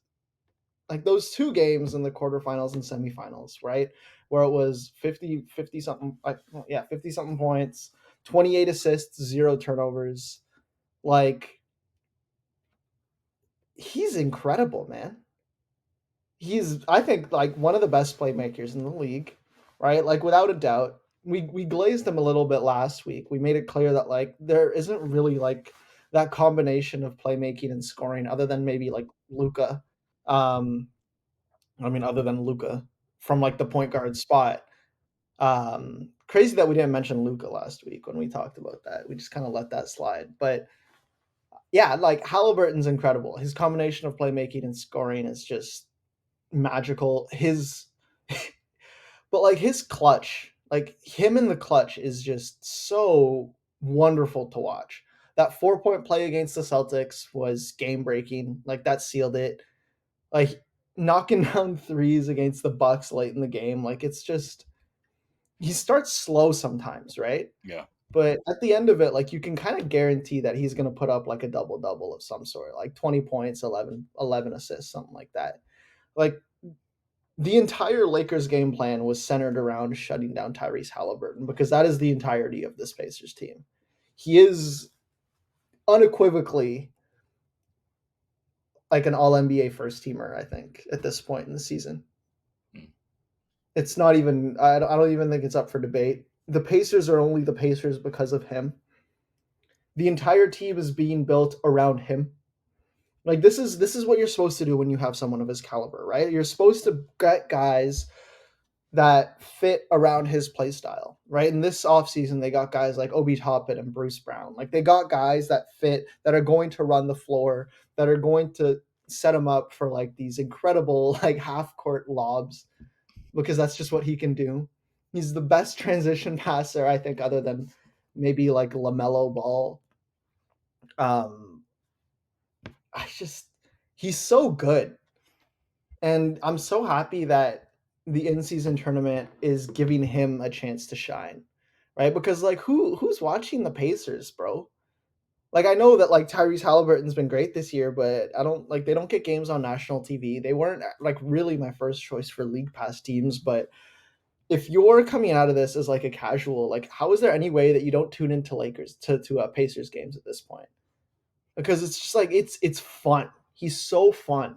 like those two games in the quarterfinals and semifinals, right? Where it was 50 something 50 something points, 28 assists, 0 turnovers. Like he's incredible, man. He's I think like one of the best playmakers in the league, right? Like without a doubt. We glazed him a little bit last week. We made it clear that like there isn't really like that combination of playmaking and scoring other than maybe like Luka. I mean, other than Luca from like the point guard spot. Crazy that we didn't mention Luca last week when we talked about that. We just kind of let that slide. But yeah, like Halliburton's incredible. His combination of playmaking and scoring is just magical. His but like his clutch, like him in the clutch is just so wonderful to watch. That 4-point play against the Celtics was game breaking. Like that sealed it. Like knocking down threes against the Bucks late in the game. Like it's just he starts slow sometimes, right? Yeah. But at the end of it, like you can kind of guarantee that he's going to put up like a double double of some sort, like 20 points, 11 assists, something like that. Like the entire Lakers game plan was centered around shutting down Tyrese Haliburton because that is the entirety of this Pacers team. He is unequivocally like an all NBA first teamer, I think, at this point in the season. It's not even, I don't even think it's up for debate. The Pacers are only the Pacers because of him. The entire team is being built around him. Like this is what you're supposed to do when you have someone of his caliber, right? You're supposed to get guys that fit around his play style, right? In this offseason, they got guys like Obi Toppin and Bruce Brown. Like they got guys that fit, that are going to run the floor, that are going to set him up for like these incredible like half court lobs because that's just what he can do. He's the best transition passer, I think, other than maybe like LaMelo Ball. Um, he's so good. And I'm so happy that the in-season tournament is giving him a chance to shine. Right? Because like who's watching the Pacers, bro? Like I know that like Tyrese Halliburton's been great this year, but I don't like they don't get games on national TV. They weren't like really my first choice for league pass teams, but if you're coming out of this as like a casual, like how is there any way that you don't tune into Lakers to Pacers games at this point? Because it's just like it's fun. He's so fun.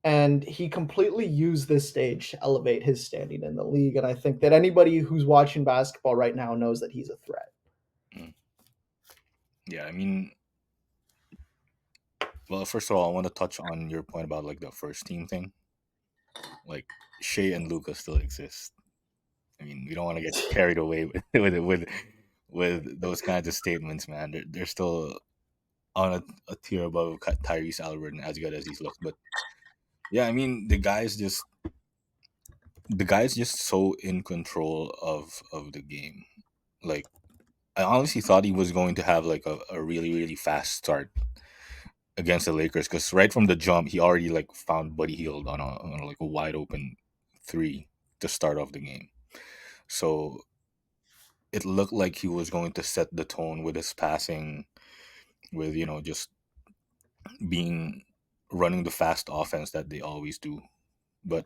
And he completely used this stage to elevate his standing in the league. And I think that anybody who's watching basketball right now knows that he's a threat. Yeah, I mean, well, first of all, I want to touch on your point about like the first team thing. Like Shea and Luca still exist. I mean, we don't want to get carried away with those kinds of statements, man. They're still on a tier above Tyrese Haliburton, as good as he's looked. But yeah, I mean, the guy's just so in control of the game. Like, I honestly thought he was going to have like a really really fast start against the Lakers because right from the jump he already like found Buddy Hield on like a wide open three to start off the game. So it looked like he was going to set the tone with his passing, with just being running the fast offense that they always do. But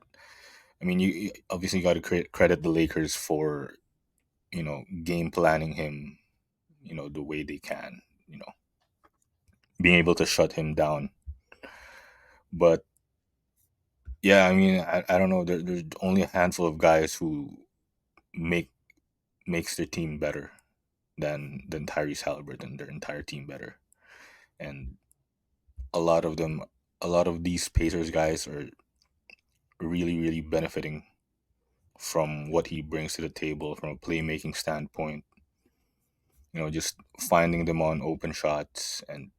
I mean, you obviously got to credit the Lakers for game planning him, the way they can, being able to shut him down. But yeah, I mean, I don't know. There's only a handful of guys who makes their team better than Tyrese Halliburton, their entire team better, and a lot of them, a lot of these Pacers guys are really really benefiting from what he brings to the table from a playmaking standpoint. Just finding them on open shots, and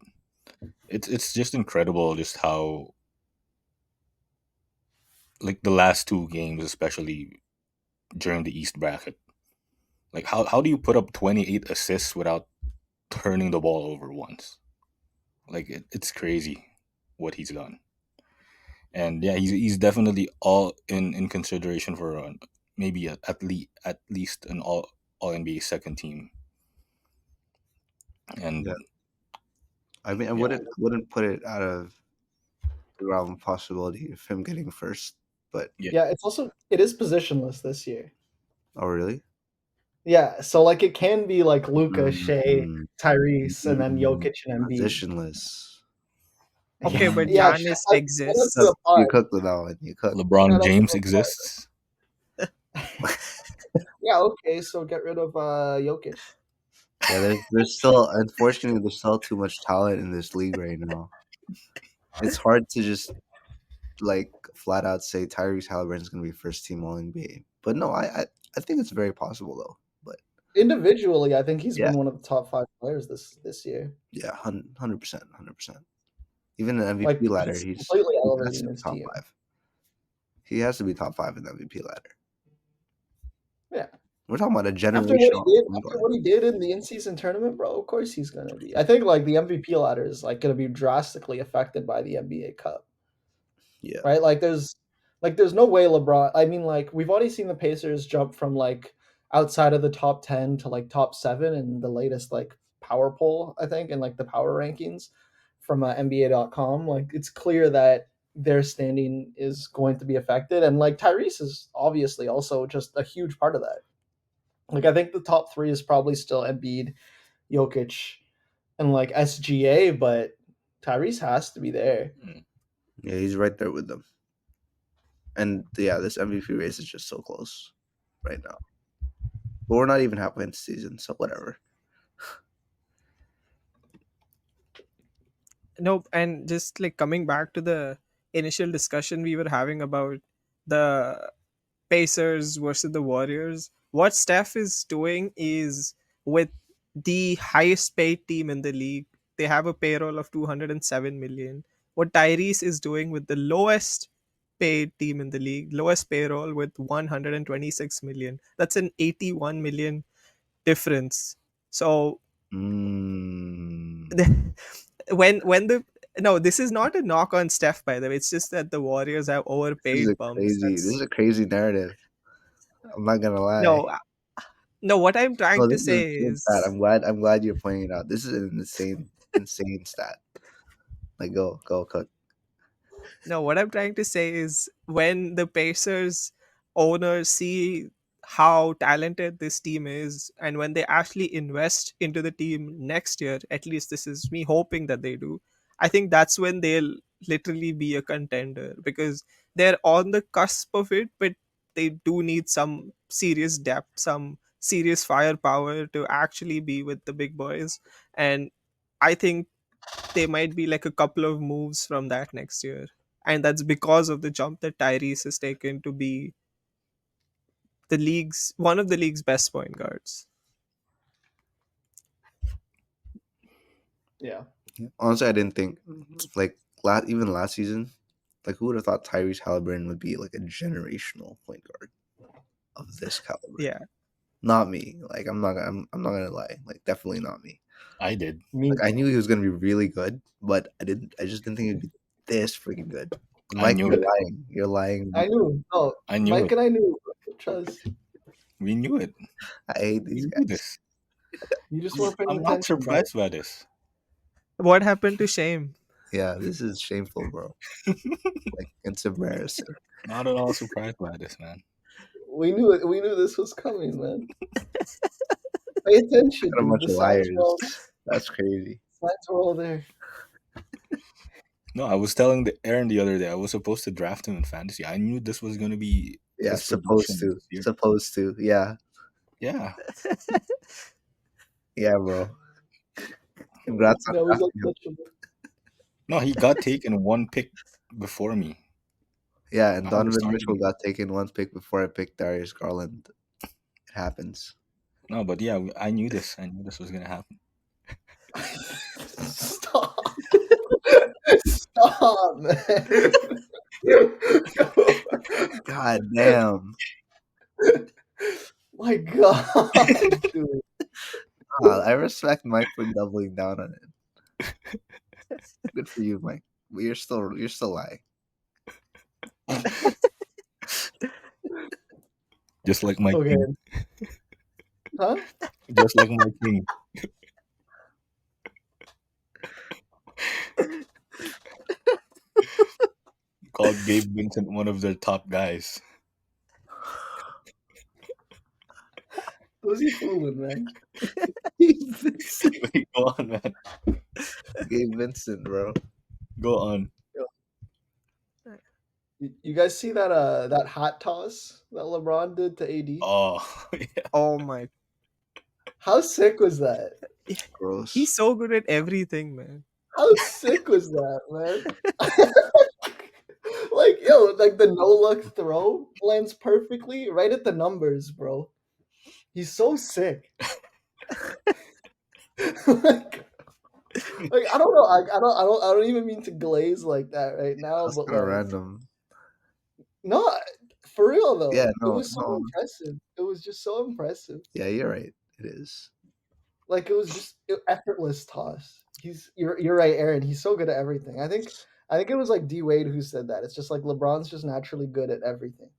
it's just incredible just how like the last two games, especially during the East bracket, like how do you put up 28 assists without turning the ball over once? Like it's crazy what he's done. And yeah, he's definitely all in consideration for maybe at least an all NBA second team. Yeah, And I mean, I yeah, wouldn't put it out of the realm of possibility of him getting first. But yeah, Yeah, it is positionless this year. oh, really? Yeah, so like it can be like Luca, Shea, Mhm. Tyrese, and then Mm, Jokic and Embiid. positionless. Okay, Yeah, but yeah. Giannis I went to exists. the You pod. cooked with that one. You cooked. LeBron Shout out to James the pod. exists. Yeah, okay, so get rid of Jokic. Yeah, there's still, unfortunately, there's still too much talent in this league right now. It's hard to just like flat out say Tyrese Haliburton is going to be first team All NBA. But no, I think it's very possible though. But Individually, I think he's yeah, been one of the top 5 players this year. yeah, 100%, 100%. Even the MVP Like ladder, he's completely he has elevating to be his top team. 5. He has to be top 5 in the MVP ladder. Yeah. We're talking about a After what he generational did, point after guard. what he did in the in-season tournament, bro, of course he's gonna be. I think like the MVP ladder is like gonna be drastically affected by the NBA Cup, Yeah. right? There's no way LeBron. I mean, like we've already seen the Pacers jump from like outside of the top 10 to like top 7 in the latest like power poll, I think, and like the power rankings from NBA.com. Like it's clear that their standing is going to be affected, and like Tyrese is obviously also just a huge part of that. Like I think the top 3 is probably still Embiid, Jokic, and like SGA, but Tyrese has to be there. Yeah, he's right there with them. And yeah, this MVP race is just so close right now. But we're not even halfway into the season, so whatever. Nope. And just like coming back to the initial discussion we were having about the Pacers versus the Warriors, what Steph is doing is with the highest paid team in the league. They have a payroll of 207 million. What Tyrese is doing with the lowest paid team in the league, lowest payroll with 126 million. That's an 81 million difference. So Mm. when the no, this is not a knock on Steph, by the way. It's just that the Warriors have overpaid bums. This is That's a crazy narrative. I'm not gonna lie. no, no. What I'm No, trying to this is an say insane stat. is I'm glad you're pointing it out. This is an insane stat. Like go cook. no. What I'm trying to say is when the Pacers owners see how talented this team is, and when they actually invest into the team next year, at least this is me hoping that they do. I think that's when they'll literally be a contender because they're on the cusp of it, but they do need some serious depth, some serious firepower to actually be with the big boys. And I think they might be like a couple of moves from that next year. And that's because of the jump that Tyrese has taken to be the league's one of the league's best point guards. Yeah. Honestly, I didn't think like even last season, like who would have thought Tyrese Haliburton would be like a generational point guard of this caliber? Yeah. Not me. Like I'm not gonna lie. Like definitely not me. I did. Me, Like I knew he was gonna be really good, but I just didn't think he'd be this freaking good. I Mike, knew you're it. lying. You're lying. I knew. No, I knew Mike it. and I knew. Trust. We knew it. I hate We these knew guys. this. You just weren't paying I'm not attention, bro. surprised by this. What happened to Shame? Yeah, this is shameful, bro. Like it's embarrassing. Not at all surprised by this, man. We knew it. We knew this was coming, man. Pay attention, Got a dude. bunch The of signs were all, liars. That's crazy. there. No, I was telling Aaron the other day I was supposed to draft him in fantasy. I knew this was gonna be Yeah, his supposed production to. this year. Supposed to. Yeah. Yeah. Yeah, bro. Congrats on No, it was drafting him. untouchable. No, he got taken one pick before me. Yeah, and I was Donovan starting Mitchell him. got taken one pick before I picked Darius Garland. It happens. No, but yeah, I knew this. I knew this was gonna happen. Stop. Stop, man. God damn. My God, dude. I respect Mike for doubling down on it. Good for you, Mike. But you're still lying. Just like my Okay. king. Huh? Just like my king. Called Gabe Vincent one of their top guys. Who's he fooling, man? Gabe Vincent. Wait, go on, man. Gabe Vincent, bro. Go on. You guys see that that hot toss that LeBron did to AD? Oh, yeah. Oh my. How sick was that? Gross. He's so good at everything, man. How sick was that, man? Like Yo, like the no look throw lands perfectly right at the numbers, bro. He's so sick. like, I don't know. I don't even mean to glaze like that right now, That's but kind of like, random. no, for real though. Yeah, It no, was so no. impressive. It was just so impressive. Yeah, you're right. It is. Like it was just effortless toss. You're right, Aaron. He's so good at everything. I think it was like D Wade who said that. It's just like LeBron's just naturally good at everything.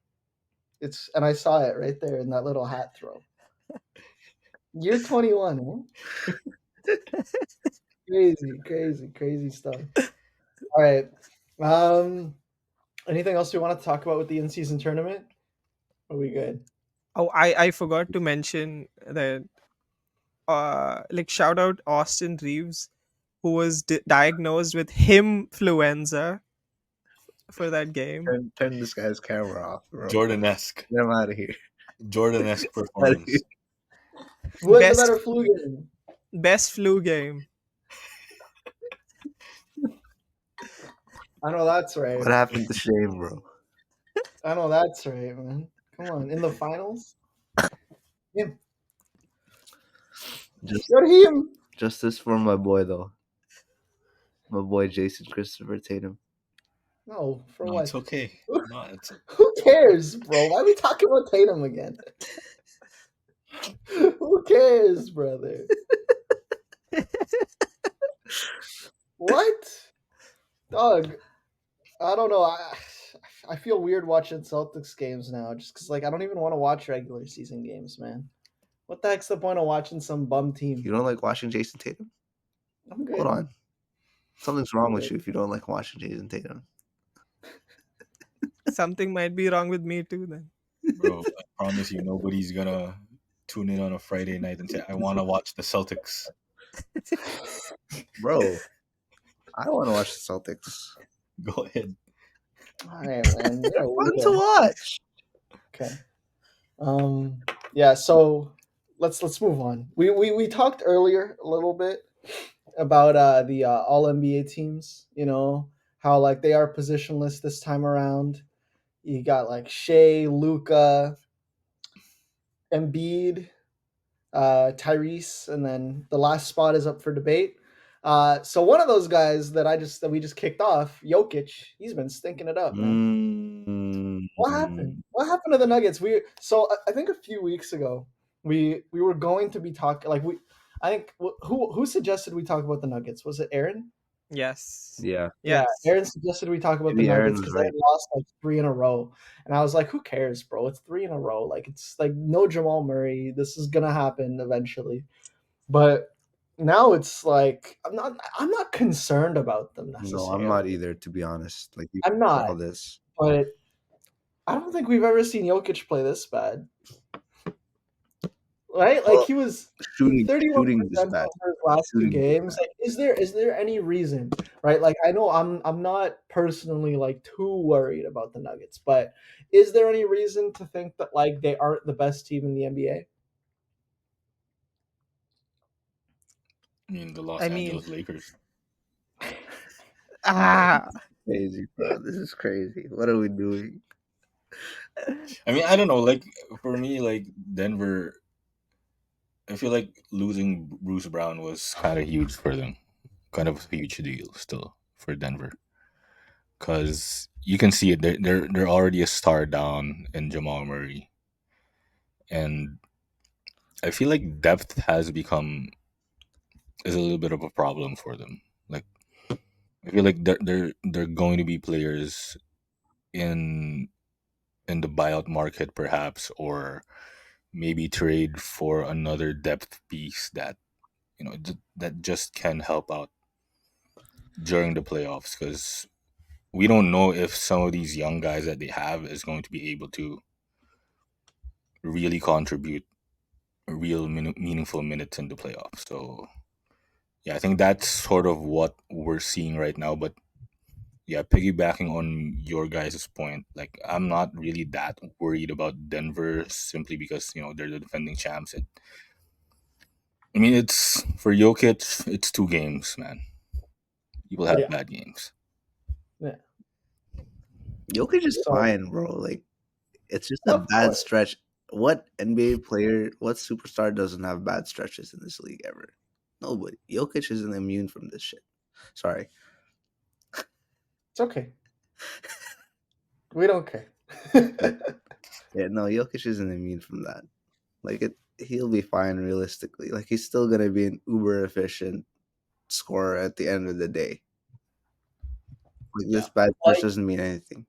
And I saw it right there in that little hat throw. You're 21, huh? Crazy stuff. All right. Anything else you want to talk about with the in-season tournament? Are we good? Oh, I forgot to mention that. Like shout out Austin Reeves, who was diagnosed with himfluenza for that game. Turn this guy's camera off, bro. Jordan-esque. Get him out of here. Jordan-esque Get out of here. performance. Who has the Best better flu game? best flu game. I know that's right. What happened to Shane, bro? I know that's right, man. Come on, in the finals. Him. Just You're him. justice for my boy though. My boy Jason Christopher Tatum. No, for No, what? it's okay. No, it's Who cares, bro? Why are we talking about Tatum again? Who cares, brother? What? Dog, I don't know. I feel weird watching Celtics games now just because, like, I don't even want to watch regular season games, man. What the heck's the point of watching some bum team? You don't like watching Jason Tatum? I'm good. Hold on. Something's wrong with good. you if you don't like watching Jason Tatum. Something might be wrong with me too then. bro. I promise you, nobody's gonna tune in on a Friday night and say, "I want to watch the Celtics." Bro, I want to watch the Celtics. Go ahead. All right, man. You're a Fun weirdo. to watch. Okay. Yeah, so let's move on. We talked earlier a little bit about the all NBA teams, you know, how like they are positionless this time around. You got like Shea, Luca, Embiid, Tyrese, and then the last spot is up for debate. So one of those guys that we just kicked off, Jokic, he's been stinking it up, man. What happened? What happened to the Nuggets? I think a few weeks ago we were going to be talking like we. I think who suggested we talk about the Nuggets? Was it Aaron? Yes. Yeah. Yeah, Yes. Aaron suggested we talk about Maybe the Aaron Nuggets was because they right. had lost like 3 in a row, and I was like, "Who cares, bro? It's 3 in a row. Like it's like no Jamal Murray. This is gonna happen eventually." But now it's like I'm not concerned about them No, necessarily. I'm not either, to be honest. Like you I'm not, all this. but I don't think we've ever seen Jokic play this bad. Right? Like Well, he was shooting 31% is bad. over his last 2 Shooting is games. bad. Like is there any reason, right? Like I know I'm not personally like too worried about the Nuggets, but is there any reason to think that like they aren't the best team in the NBA? I mean, the Los I mean, Angeles Lakers. Crazy, bro. This is crazy. What are we doing? I mean, I don't know. Like for me, like Denver, I feel like losing Bruce Brown was kind of huge for them. Kind of a huge deal still for Denver, because you can see it. They're already a star down in Jamal Murray, and I feel like depth has become is a little bit of a problem for them. Like I feel like they're going to be players in in the buyout market perhaps, or maybe trade for another depth piece that that just can help out during the playoffs, because we don't know if some of these young guys that they have is going to be able to really contribute real meaningful minutes in the playoffs. So yeah, I think that's sort of what we're seeing right now. But yeah, piggybacking on your guys' point, like I'm not really that worried about Denver simply because they're the defending champs. I mean, it's for Jokic, it's 2 games, man. People have Yeah. bad games. Yeah. Jokic is So fine, bro. Like, it's just a of bad course. stretch. What NBA player, what superstar doesn't have bad stretches in this league ever? Nobody. Jokic isn't immune from this shit. Sorry. It's okay. We don't care. Yeah, no, Jokic isn't immune from that. Like, he'll be fine realistically. Like, he's still gonna be an uber efficient scorer at the end of the day. Like, Yeah. this bad stretch Like doesn't mean anything.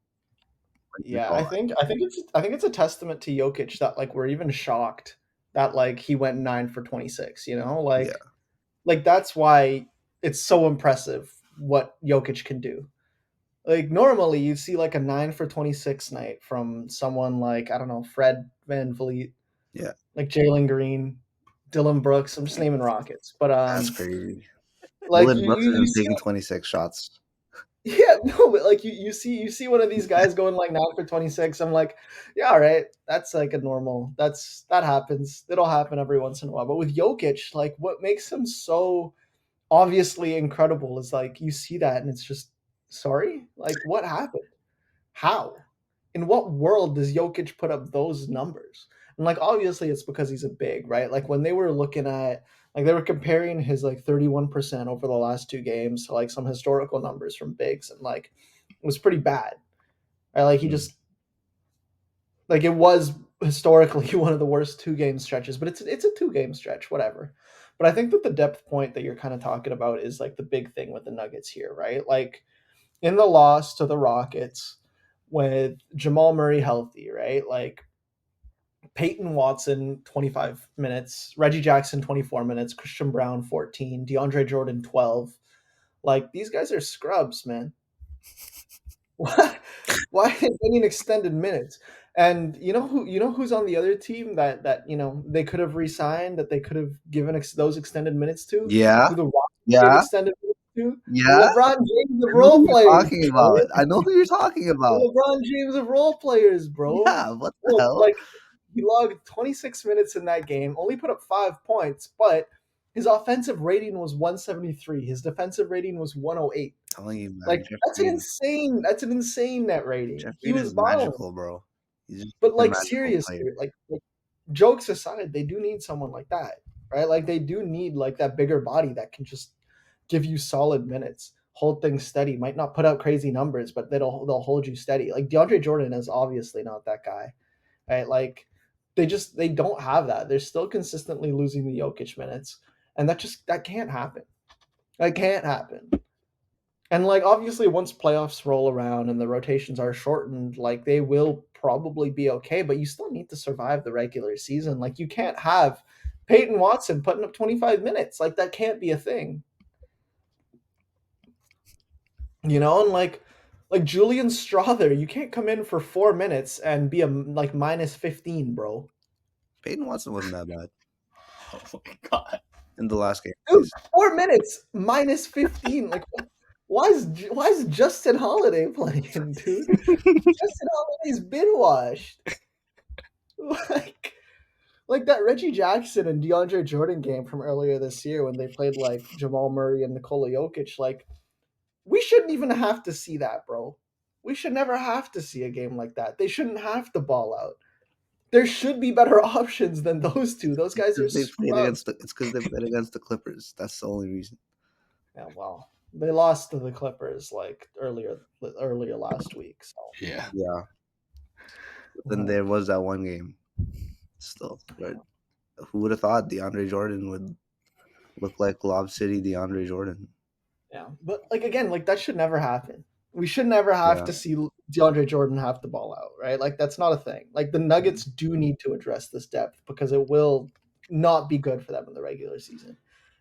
Like, that's yeah, all. I think it's a testament to Jokic that like we're even shocked that like he went 9 for 26, you know? Yeah, Like that's why it's so impressive what Jokic can do. Like normally you see like a 9 for 26 night from someone like I don't know, Fred Van Vliet, yeah, like Jalen Green, Dylan Brooks, I'm just naming Rockets. But that's crazy. like Dylan Brooks you isn't see taking 26 shots. yeah, no, but like you see one of these guys going like 9 for 26. I'm like, yeah, all right, that's like a normal. That happens. It'll happen every once in a while. But with Jokic, like what makes him so obviously incredible is like you see that and it's just sorry, like what happened? How? In what world does Jokic put up those numbers? And like obviously it's because he's a big, right? Like when they were looking at like they were comparing his like 31% over the last two games to like some historical numbers from bigs and like it was pretty bad. Right? Like he Mm. just like it was historically one of the worst two game stretches, but it's a two game stretch, whatever. But I think that the depth point that you're kind of talking about is like the big thing with the Nuggets here, right? Like in the loss to the Rockets with Jamal Murray healthy, right? Like Peyton Watson 25 minutes, Reggie Jackson 24 minutes, Christian Brown 14, DeAndre Jordan 12. Like these guys are scrubs, man. Why why are they getting extended minutes? And you know who's on the other team that you know they could have re-signed that they could have given those extended minutes to? Yeah, Who the Rockets gave yeah, extended minutes to? The yeah. LeBron James of I know role who you're players, talking bro. about. I know who you're talking The about. LeBron James of role players, bro. Yeah, what the Look, hell? like he logged 26 minutes in that game, only put up 5 points, but his offensive rating was 173. His defensive rating was 108. Telling you, man, Like that's an insane net rating. Jeff He Green was is balling. magical, bro. He's just But a like magical seriously, player. like jokes aside, they do need someone like that, right? Like they do need like that bigger body that can just give you solid minutes, hold things steady. Might not put out crazy numbers, but they'll hold you steady. Like DeAndre Jordan is obviously not that guy, right? Like they don't have that. They're still consistently losing the Jokic minutes, and that can't happen. That can't happen. And like obviously once playoffs roll around and the rotations are shortened, like they will probably be okay, but you still need to survive the regular season. Like you can't have Peyton Watson putting up 25 minutes. Like that can't be a thing. You know, and like Julian Strother, you can't come in for 4 minutes and be a like minus 15, bro. Peyton Watson wasn't that bad Oh my god. in the last game. Dude, 4 minutes minus 15. Like why is Justin Holiday playing, dude? Justin Holiday's been washed. Like like that Reggie Jackson and DeAndre Jordan game from earlier this year when they played like Jamal Murray and Nikola Jokic, like we shouldn't even have to see that, bro. We should never have to see a game like that. They shouldn't have to ball out. There should be better options than those two. Those guys are Because they played scrubs. against it's because they played against the Clippers. That's the only reason. Yeah, well, they lost to the Clippers like earlier last week. So Yeah. Yeah. But then there was that one game still. But who would have thought DeAndre Jordan would look like Lob City DeAndre Jordan? yeah, but like again, like that should never happen. We should never have Yeah. to see DeAndre Jordan have the ball out, right? Like that's not a thing. Like the Nuggets do need to address this depth because it will not be good for them in the regular season.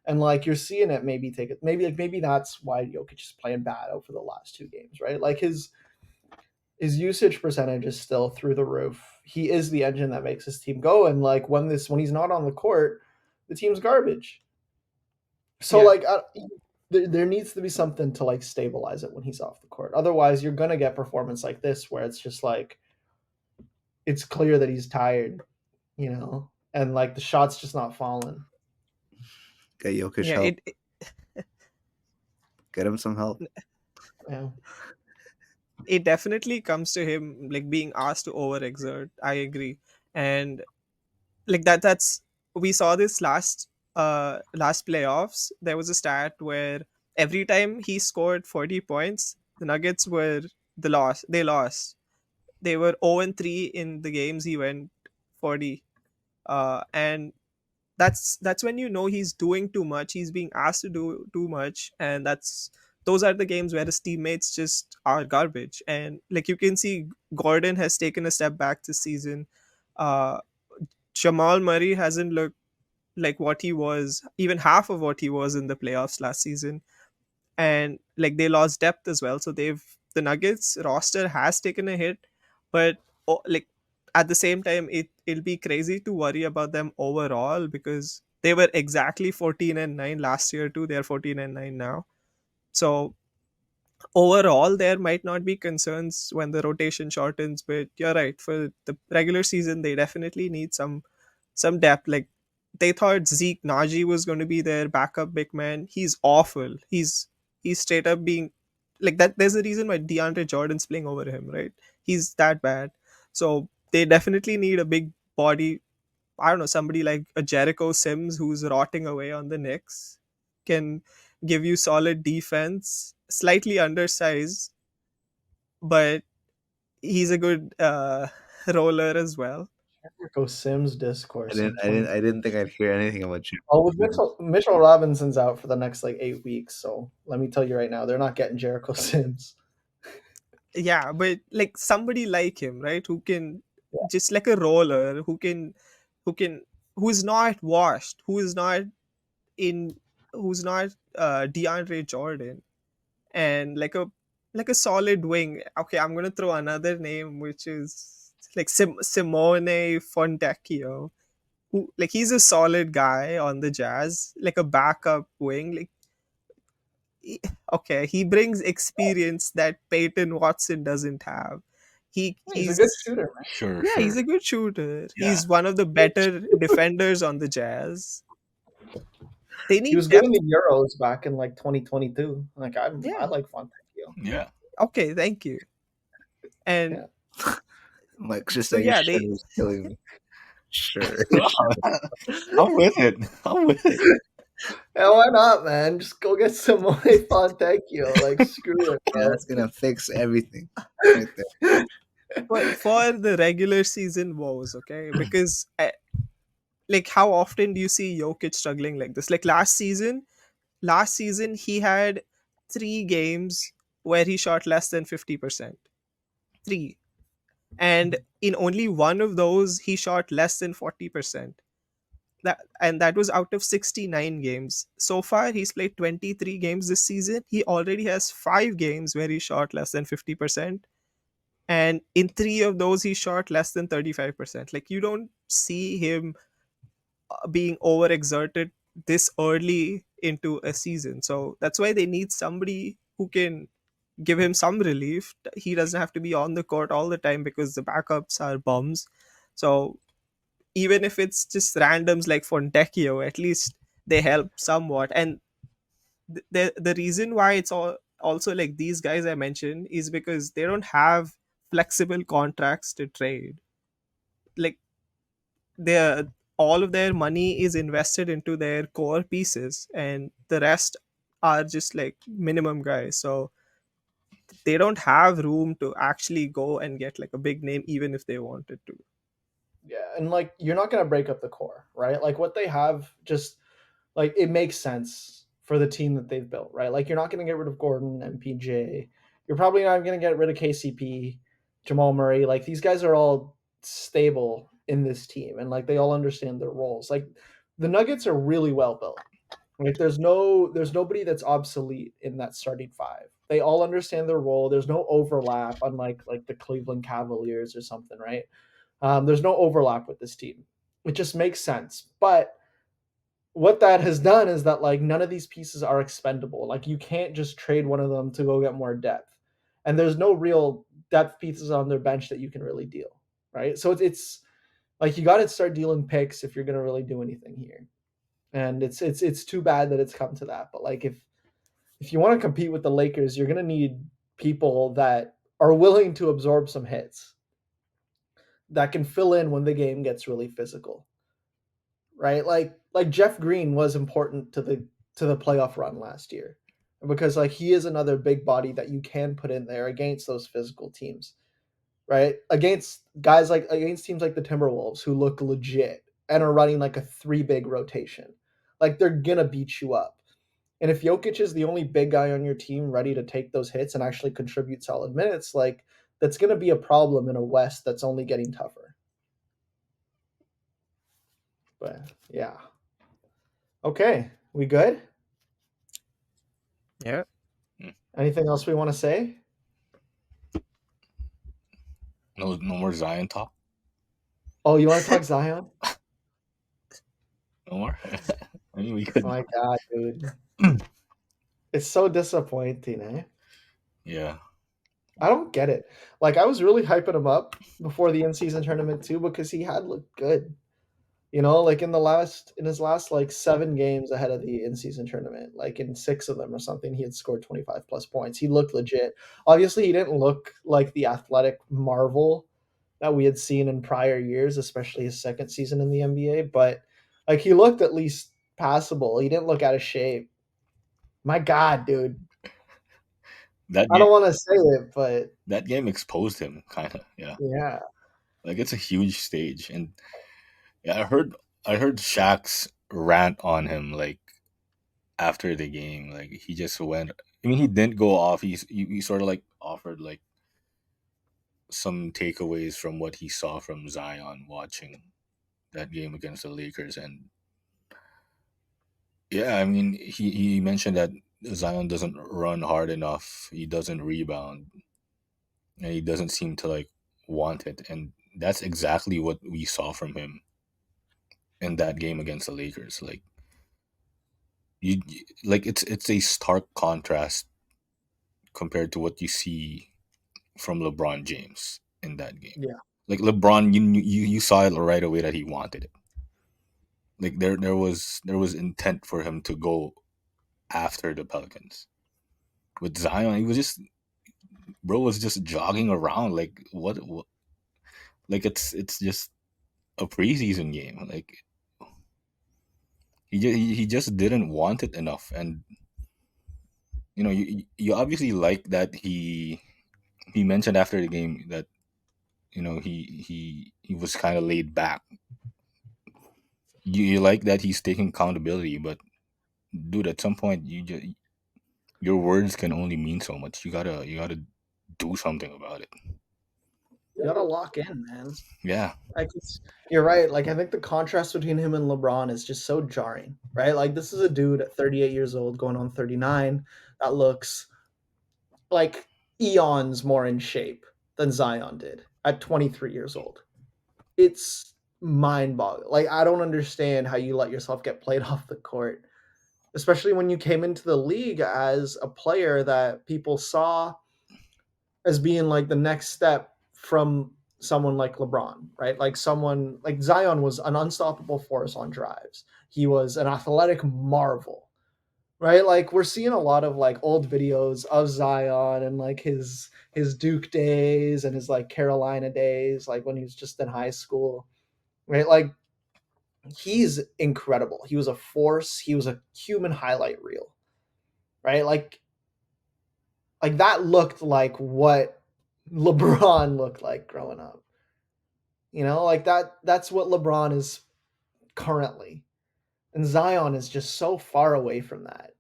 And like you're seeing it maybe take it maybe that's why Jokic is playing bad over the last two games, right? Like his usage percentage is still through the roof. He is the engine that makes his team go and like when he's not on the court, the team's garbage. So Yeah. like there needs to be something to like stabilize it when he's off the court. Otherwise, you're gonna get performance like this where it's just like it's clear that he's tired, you know, and like the shot's just not falling. Get Jokic Yeah, help. Get him some help. Yeah. it definitely comes to him like being asked to overexert. I agree. And like that's we saw this last playoffs. There was a stat where every time he scored 40 points, the Nuggets were they lost. They were 0 and 3 in the games he went 40. And that's when you know he's doing too much. He's being asked to do too much, and those are the games where his teammates just are garbage. And like you can see, Gordon has taken a step back this season. uh Jamal Murray hasn't looked like what he was, even half of what he was in the playoffs last season. And like they lost depth as well. So the Nuggets roster has taken a hit, but like at the same time, it'll be crazy to worry about them overall because they were exactly 14 and 9 last year too. They're 14 and 9 now. So overall there might not be concerns when the rotation shortens, but you're right, for the regular season they definitely need some depth. Like they thought Zeke Naji was going to be their backup big man. He's awful. He's straight up being like that. There's a reason why DeAndre Jordan's playing over him, right? He's that bad. So they definitely need a big body. I don't know, somebody like a Jericho Sims who's rotting away on the Knicks can give you solid defense, slightly undersized, but he's a good roller as well. Go Sims I discourse didn't in I didn't 20. I didn't think I'd hear anything about you. Oh, with Mitchell Robinson's out for the next like 8 weeks, so let me tell you right now, they're not getting Jericho Sims. Yeah, but like somebody like him, right? Who can Yeah. just like a roller, who can who's not washed, in who's not DeAndre Jordan, and like a solid wing. Okay, I'm gonna throw another name, which is like Simone Fontecchio, who like he's a solid guy on the Jazz, like a backup wing. Like he- okay, he brings experience that Peyton Watson doesn't have. He's a good He's shooter, man. Sure, Yeah, he's sure. a good shooter. Yeah. He's one of the better defenders on the Jazz. They He need was good in depth. the Euros back in like 2022. Like I Yeah. like Fontecchio. Yeah. Okay, thank you. And Yeah. Like just so saying yeah, sure they is killing me. Sure. I'm with it. I'm with it. Yeah, why not, man? Just go get some more Fontecchio. Like screw it, Yeah, bro. that's gonna fix everything right there. for the regular season woes, okay? Because like how often do you see Jokic struggling like this? Like last season he had 3 games where he shot less than 50%. 3. And in only one of those he shot less than 40%. That was out of 69 games. So far he's played 23 games this season. He already has 5 games where he shot less than 50%, and in 3 of those he shot less than 35%. Like you don't see him being overexerted this early into a season. So that's why they need somebody who can give him some relief. He doesn't have to be on the court all the time because the backups are bums. So even if it's just randoms like Fontecchio, at least they help somewhat. And the reason why it's also like these guys I mentioned is because they don't have flexible contracts to trade. Like their all of their money is invested into their core pieces, and the rest are just like minimum guys. So they don't have room to actually go and get like a big name even if they wanted to. Yeah, and like you're not gonna break up the core, right? Like what they have, just like it makes sense for the team that they've built, right? Like you're not gonna get rid of Gordon and PJ. You're probably not gonna get rid of KCP, Jamal Murray. Like these guys are all stable in this team, and like they all understand their roles. Like the Nuggets are really well built. Like there's nobody that's obsolete in that starting five. They all understand their role. There's no overlap, unlike like the Cleveland Cavaliers or something, right? There's no overlap with this team. It just makes sense. But what that has done is that like none of these pieces are expendable. Like you can't just trade one of them to go get more depth. And there's no real depth pieces on their bench that you can really deal, right? So it's like you got to start dealing picks if you're going to really do anything here. And it's too bad that it's come to that. But like if you want to compete with the Lakers, you're going to need people that are willing to absorb some hits that can fill in when the game gets really physical, right? Like Jeff Green was important to the playoff run last year because like he is another big body that you can put in there against those physical teams, right? Against teams like the Timberwolves who look legit and are running like a three big rotation. Like they're gonna beat you up. And if Jokic is the only big guy on your team ready to take those hits and actually contribute solid minutes, like that's gonna be a problem in a West that's only getting tougher. But yeah. Okay. We good? Yeah. Anything else we want to say? No, no more Zion talk. Oh, you want to talk Zion? No more. I mean, we Oh could. my god, dude. It's so disappointing, eh? Yeah. I don't get it. Like I was really hyping him up before the in-season tournament too because he had looked good. You know, like in his last like 7 games ahead of the in-season tournament, like in 6 of them or something, he had scored 25 plus points. He looked legit. Obviously, he didn't look like the athletic marvel that we had seen in prior years, especially his second season in the NBA, but like he looked at least passable. He didn't look out of shape. My god, dude. That I game. don't want to say it, but That game exposed him, kind of. Yeah. yeah. Like it's a huge stage, and yeah, I heard Shaq's rant on him like after the game. Like he just went. I mean, he didn't go off. He sort of like offered like some takeaways from what he saw from Zion watching that game against the Lakers, and yeah, I mean, he mentioned that Zion doesn't run hard enough. He doesn't rebound, and he doesn't seem to like want it, and that's exactly what we saw from him in that game against the Lakers. Like like it's a stark contrast compared to what you see from LeBron James in that game. Yeah. Like LeBron, you saw it right away that he wanted it. Like there was intent for him to go after the Pelicans. With Zion, he was just bro was just jogging around like what like it's just a preseason game. Like he just didn't want it enough, and you obviously like that he mentioned after the game that he was kind of laid back. You like that he's taking accountability, but dude, at some point your words can only mean so much. You gotta do something about it. You gotta lock in, man. Yeah. Like you're right. Like I think the contrast between him and LeBron is just so jarring, right? Like this is a dude at 38 years old, going on 39, that looks like eons more in shape than Zion did at 23 years old. It's mind-boggling. Like I don't understand how you let yourself get played off the court, especially when you came into the league as a player that people saw as being like the next step from someone like LeBron, right? Like someone like Zion was an unstoppable force on drives. He was an athletic marvel, right? Like we're seeing a lot of like old videos of Zion and like his Duke days and his like Carolina days, like when he was just in high school, right? Like he's incredible. He was a force. He was a human highlight reel, right? Like that looked like what LeBron looked like growing up. You know, like that's what LeBron is currently. And Zion is just so far away from that.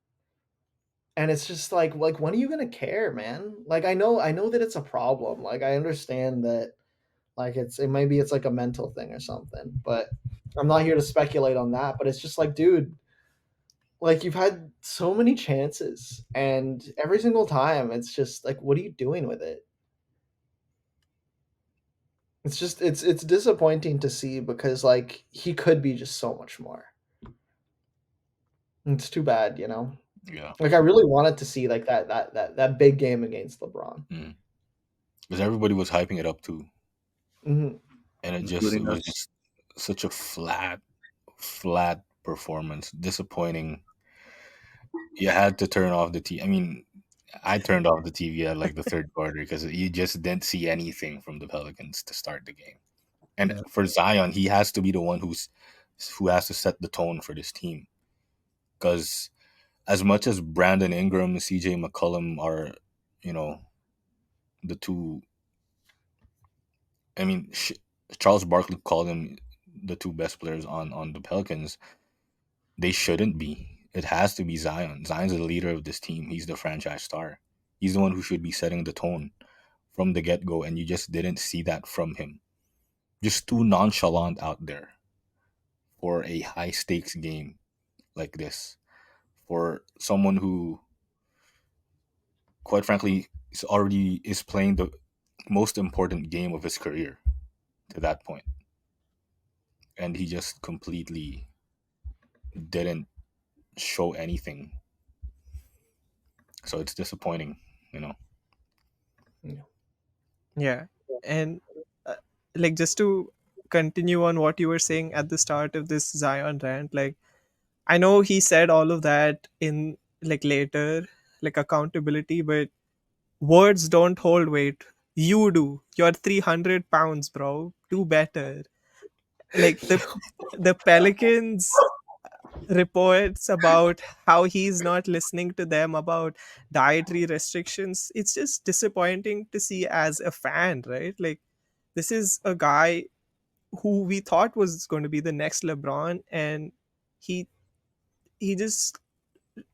And it's just like when are you going to care, man? Like I know that it's a problem. Like I understand that like maybe it's like a mental thing or something, but I'm not here to speculate on that, but it's just like dude, like you've had so many chances and every single time it's just like what are you doing with it? It's just it's disappointing to see because like he could be just so much more. It's too bad, you know. Yeah. Like I really wanted to see like that big game against LeBron. Because everybody was hyping it up too, Hmm. and it including was us. just such a flat performance, disappointing. You had to turn off the TV. I mean, I turned off the TV at like the third quarter because you just didn't see anything from the Pelicans to start the game. And Yeah. for Zion, he has to be the one who has to set the tone for this team. Because as much as Brandon Ingram and CJ McCollum are, you know, the two. I mean, Charles Barkley called them the two best players on the Pelicans. They shouldn't be. It has to be Zion. Zion's the leader of this team. He's the franchise star. He's the one who should be setting the tone from the get go, and you just didn't see that from him. Just too nonchalant out there for a high stakes game like this. For someone who, quite frankly, is playing the most important game of his career to that point, and he just completely didn't show anything. So it's disappointing, you know. Yeah. And uh, like, just to continue on what you were saying at the start of this Zion rant, like, I know he said all of that in like later, like accountability, but words don't hold weight. You do. You're 300 pounds, bro. Do better. Like the Pelicans reports about how he's not listening to them about dietary restrictions. It's just disappointing to see as a fan, right? Like, this is a guy who we thought was going to be the next LeBron, and he he just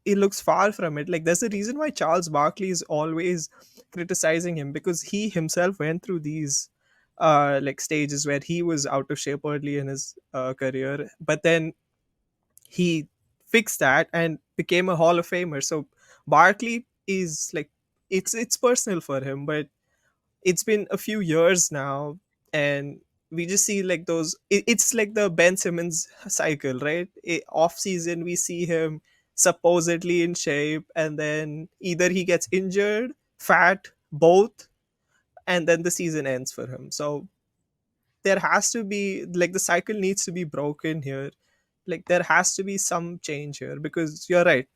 he looks far from it. Like, there's a reason why Charles Barkley is always criticizing him, because he himself went through these like stages where he was out of shape early in his career, but then he fixed that and became a Hall of Famer. So Barkley is like, it's personal for him, but it's been a few years now, and we just see like it's like the Ben Simmons cycle, right? Off season we see him supposedly in shape, and then either he gets injured, fat, both, and then the season ends for him. So there has to be, like, the cycle needs to be broken here. Like, there has to be some change here, because you're right,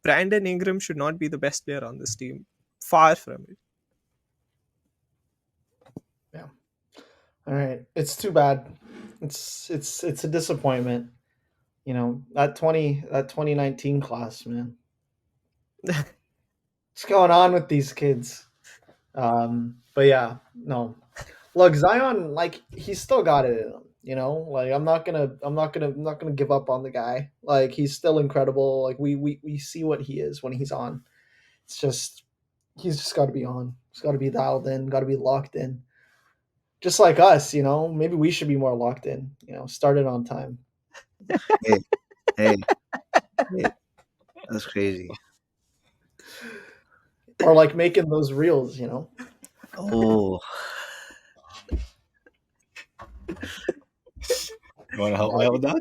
Brandon Ingram should not be the best player on this team. Far from it. Yeah. All right. It's too bad. It's a disappointment. You know, that 2019 class, man. What's going on with these kids? But yeah, no. Look, Zion, like, he's still got it in him. You know, like, I'm not gonna give up on the guy. Like, he's still incredible. Like, we see what he is when he's on. It's just he's just got to be on. He's got to be dialed in. Got to be locked in. Just like us, you know. Maybe we should be more locked in. You know, started on time. Hey, hey, hey. That's crazy. Or like making those reels, you know. Oh, You want to help me out with that?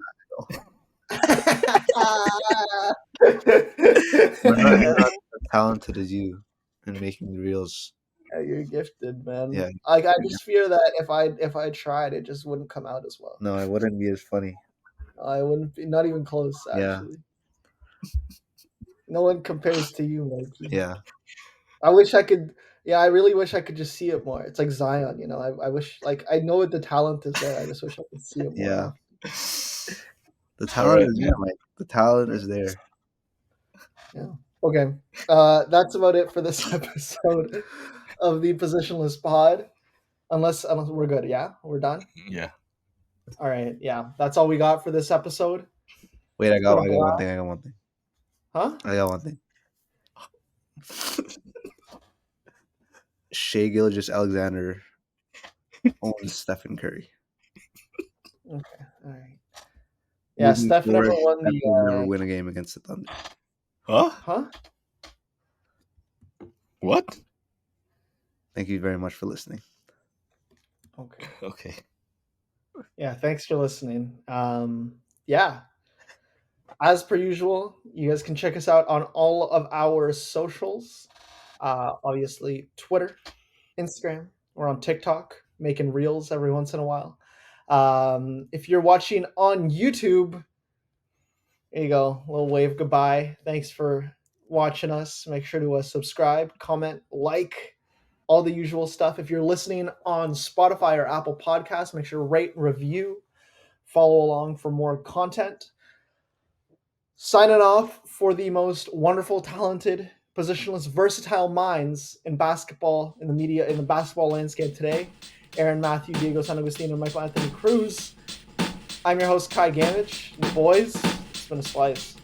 you're not as talented as you in making reels. Yeah, you're gifted, man. Yeah. Like, I just fear that if I tried, it just wouldn't come out as well. No, it wouldn't be as funny. I wouldn't be, not even close, Yeah. actually. No one compares to you, Mikey. Yeah. I wish I could. Yeah, I really wish I could just see it more. It's like Zion, you know. I wish, like, I know the talent is there. I just wish I could see it more. Yeah. often. The talent Alright, is there, Mike. The talent is there. Yeah. Okay. That's about it for this episode of the Positionless Pod. Unless we're good. Yeah, we're done. Yeah. All right. Yeah, that's all we got for this episode. Wait, I got Been a one blast. thing. I got one thing. Huh? I got one thing. Shea Gilgeous-Alexander owns Stephen Curry. Okay. All right. Yeah, Moving Steph never forward, won Steph will never the. win a game against the Thunder. Huh? Huh? What? Thank you very much for listening. Okay. Okay. Yeah. Thanks for listening. Yeah. As per usual, you guys can check us out on all of our socials. Obviously, Twitter, Instagram. We're on TikTok, making reels every once in a while. If you're watching on YouTube, there you go. A little wave goodbye. Thanks for watching us. Make sure to subscribe, comment, like, all the usual stuff. If you're listening on Spotify or Apple Podcasts, make sure to rate, review, follow along for more content. Signing off for the most wonderful, talented, positionless, versatile minds in basketball, in the media, in the basketball landscape today, Aaron Matthew, Diego San Agustino, and Michael Anthony Cruz. I'm your host, Kai Ganich. And boys, it's been a slice.